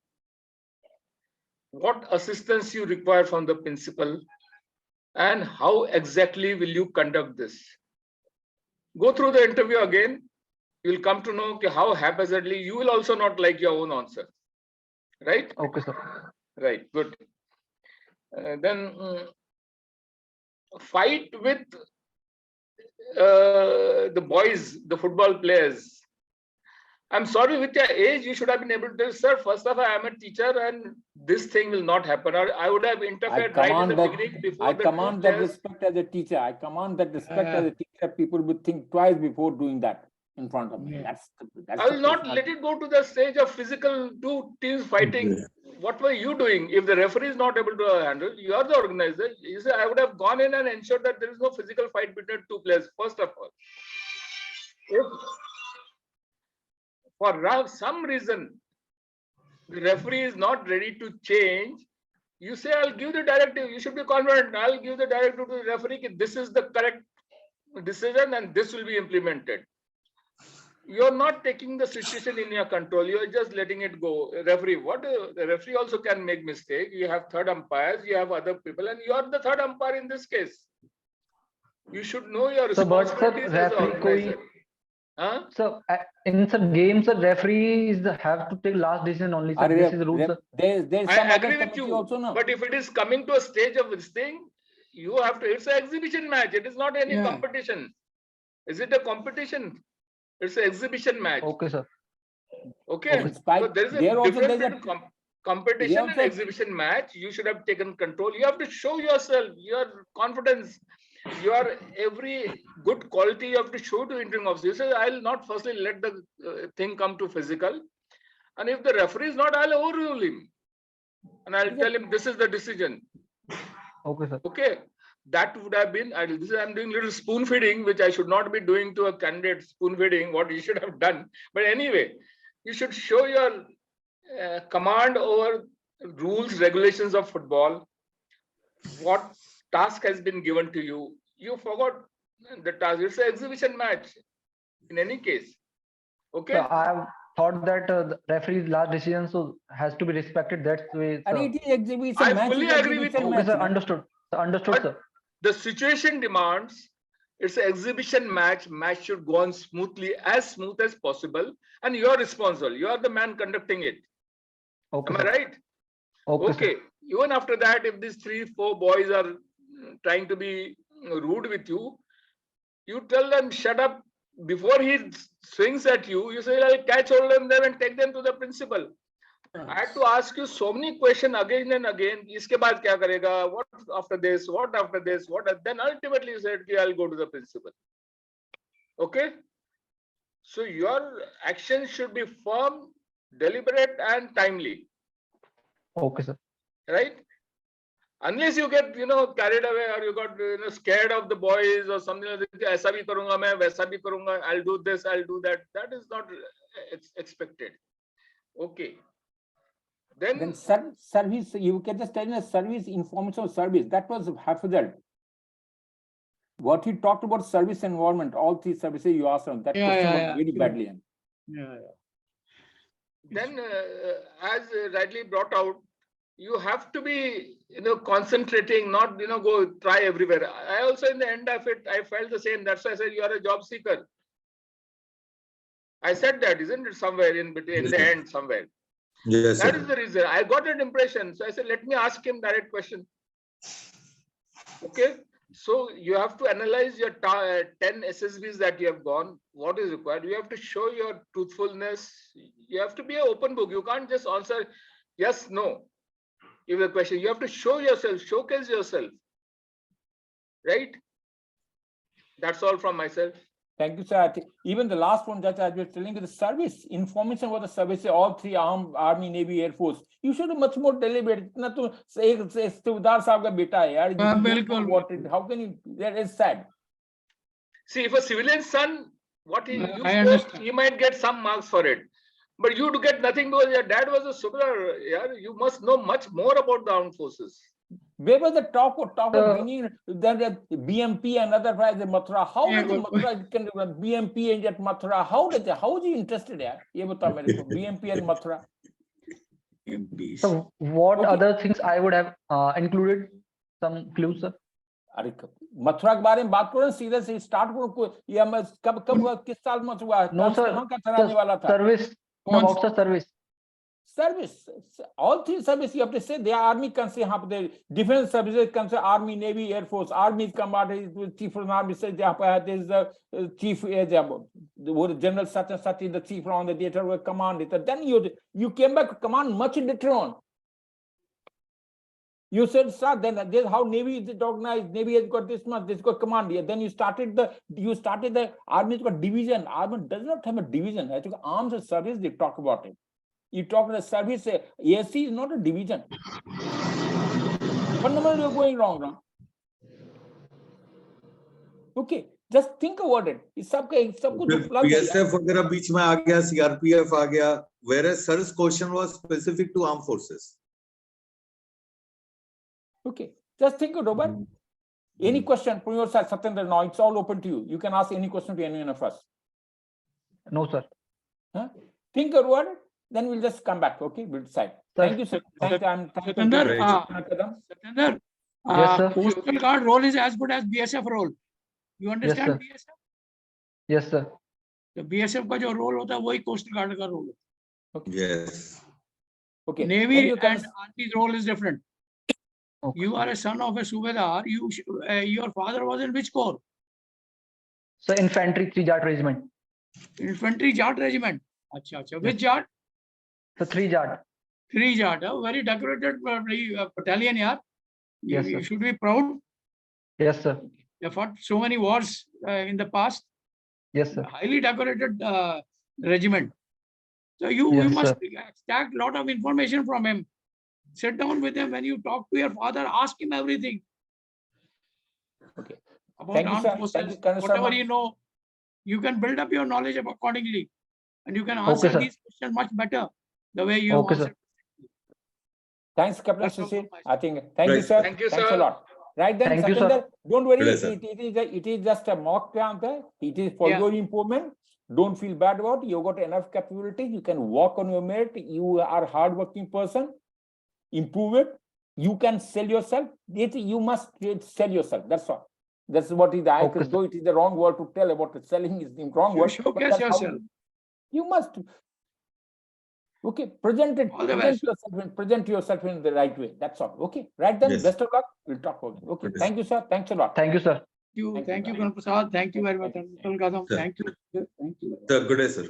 S4: What assistance you require from the principal? And how exactly will you conduct this? Go through the interview again. You'll come to know how haphazardly you will also not like your own answer. Right?
S2: Okay, sir.
S4: Right, good. Then fight with the boys, the football players. I'm sorry, with your age, you should have been able to tell, sir, first of all, I'm a teacher and this thing will not happen. Or I would have interfered right in the beginning before
S1: I command that respect as a teacher. I command that respect as a teacher. People would think twice before doing that in front of me. That's
S4: I will not let it go to the stage of physical 2 teams fighting. What were you doing? If the referee is not able to handle, you are the organizer. You say, I would have gone in and ensured that there is no physical fight between 2 players, first of all. If for some reason the referee is not ready to change, you say, I'll give the directive. You should be confident. I'll give the directive to the referee. This is the correct decision and this will be implemented. You're not taking the situation in your control. You're just letting it go. Referee, the referee also can make mistake. You have third umpires, you have other people, and you are the third umpire in this case. You should know your responsibilities as an organizer.
S2: So in some games, the referees have to take last decision only. Sir. This is the rule, sir.
S4: I agree with you. Also, no? But if it is coming to a stage of this thing, you have to. It's an exhibition match. It is not any competition. Is it a competition? It's an exhibition match.
S2: Okay, sir.
S4: Okay. So there is a difference between competition and exhibition match. You should have taken control. You have to show yourself your confidence. Your every good quality you have to show to interviewing officer. You say, I'll not firstly let the thing come to physical. And if the referee is not, I'll overrule him. And I'll tell him this is the decision.
S2: Okay, sir.
S4: Okay. That would have been, I'm doing little spoon feeding, which I should not be doing to a candidate, spoon feeding, what you should have done. But anyway, you should show your command over rules, regulations of football. What task has been given to you? You forgot the task. It's an exhibition match in any case. Okay.
S2: So I have thought that the referee's last decision has to be respected. That's the way.
S1: And it is exhibition
S4: I
S1: match.
S4: fully agree with you.
S2: Okay, sir. Understood. Understood, sir.
S4: The situation demands it's an exhibition match. Match should go on smoothly, as smooth as possible. And you are responsible. You are the man conducting it.
S2: Okay,
S4: am I right?
S2: Okay.
S4: Even after that, if these 3-4 boys are trying to be rude with you, you tell them, shut up. Before he swings at you, you say, I'll catch hold of them and take them to the principal. I had to ask you so many questions again and again. Iske baad kya karega? What after this? What after this? Then ultimately you said, I'll go to the principal. Okay? So your action should be firm, deliberate, and timely.
S2: Okay, sir.
S4: Right? Unless you get, carried away or you got, scared of the boys or something like that. Aisa bhi karunga main, waisa bhi karunga. I'll do this, I'll do that. That is not expected. Okay. Then
S1: service, you can just tell me service, information service. That was hazard. What he talked about service environment, all three services you asked him, that question was very badly.
S4: Then, as rightly brought out, you have to be, concentrating, not, go try everywhere. I also, in the end of it, I felt the same. That's why I said you are a job seeker. I said that, isn't it, somewhere in between, in the end, somewhere.
S5: Yes,
S4: That
S5: sir.
S4: is the reason. I got an impression. So I said, let me ask him direct question. Okay. So you have to analyze your 10 SSBs that you have gone. What is required? You have to show your truthfulness. You have to be an open book. You can't just answer yes, no. If the question, you have to show yourself, showcase yourself. Right? That's all from myself.
S1: Thank you, sir. I think even the last one that I was telling you, the service, information about the service, all three Army, Navy, Air Force. You should be much more deliberate. Not to say Subedar Sahab ka beta hai, yaar. You don't know what it- How can you? That is sad.
S4: See, if a civilian son, what he
S3: I
S4: used to,
S3: understand.
S4: he might get some marks for it. But you to get nothing because your dad was a Subedar. Yeah, you must know much more about the armed forces.
S1: Where was the talk of bringing the BMP and other guys in Mathura? How
S3: Yeah,
S1: did the Mathura can BMP and at Mathura? How is he interested? Yeah, ye bata mere ko, BMP and Mathura.
S2: So what
S1: Okay.
S2: other things I would have included? Some clues, sir?
S1: अरे मथुरा के बारे में बात करो सीधे से start करो ये हम कब हुआ किस साल में हुआ
S2: No, sir.
S1: कहाँ का चलाने वाला था
S2: Service. About the service.
S1: service all three service you have to say they are army can say यहाँ पे defense services can say army navy air force army commander chief of army says यहाँ पे there is the chief the general Satyenra the chief on the theater command it then you came back to command much later on. You said, sir, then this is how Navy is organized. Navy has got this much, this got command here. Then you started the Army's got division. Army does not have a division. I think arms and service, they talk about it. You talk about the service, ASC is not a division. Fundamentally, you're going wrong now. Okay, just think about it. It's
S5: PSF वगैरह बीच में आ गया, CRPF आ गया. Whereas sir's question was specific to armed forces.
S1: Okay, just think about it. Any question from your side, Satyendra? Now it's all open to you. You can ask any question to anyone of us.
S2: No, sir.
S1: Huh? Think about it, then we'll just come back. Okay, we'll decide. Thank you, sir.
S3: Satyendra, Satyendra,
S2: Yes, sir.
S3: Coastal Guard role is as good as BSF role. You understand
S2: Yes,
S3: BSF?
S2: Yes, sir.
S3: The BSF का जो role होता है वही Coastal Guard का role है.
S5: Yes.
S1: Okay.
S3: Navy and Army's role is different.
S2: Okay.
S3: You are a son of a Subedar. Your father was in which corps?
S2: So infantry 3 Jat regiment.
S3: Infantry Jat regiment. Acha. Which Jat?
S2: So 3 Jat.
S3: 3 Jat. A very decorated battalion, yaar.
S2: Yes,
S3: You
S2: sir.
S3: should be proud.
S2: Yes, sir.
S3: They fought so many wars in the past.
S2: Yes, sir.
S3: Highly decorated regiment. So you
S2: Yes,
S3: must
S2: sir.
S3: extract a lot of information from him. Sit down with him when you talk to your father. Ask him everything.
S1: Okay.
S3: About
S1: Thank you,
S3: armed
S1: sir.
S3: forces,
S1: Thank you, Colonel
S3: whatever
S1: Sharma.
S3: you know, you can build up your knowledge accordingly, and you can
S2: Okay,
S3: answer
S2: sir.
S3: these questions much better the way you
S2: Okay, sir.
S3: answered.
S1: Thanks, Captain
S3: That's all
S1: Sisi.
S3: from my
S1: I think. Thank you,
S5: Right.
S1: sir.
S4: Thank you,
S1: Thanks
S4: sir.
S1: a lot. Right then,
S2: Thank you, sir.
S1: Satyendra, don't worry.
S5: Yes, sir.
S1: It is just a mock camp. It is for
S3: Yeah.
S1: your improvement. Don't feel bad about it. You've got enough capability. You can walk on your merit. You are a hardworking person. Improve it. You can sell yourself. You must sell yourself. That's all. That's what is the
S2: Okay,
S1: though it is the wrong word to tell about it. Selling is the wrong word. but
S3: Showcase
S1: that's how
S3: yourself.
S1: you must. Okay, present it.
S3: All the best.
S1: Present yourself in the right way. That's all. Okay, right then.
S5: Yes.
S1: Best of luck. We'll talk about it. Okay,
S5: Yes.
S1: thank you, sir. Thanks a lot.
S2: Thank you, sir.
S3: Thank you, Colonel Prasad. Thank you very much, Colonel Kadam.
S5: Sir.
S3: Thank you. Thank you.
S5: Sir, good day, sir.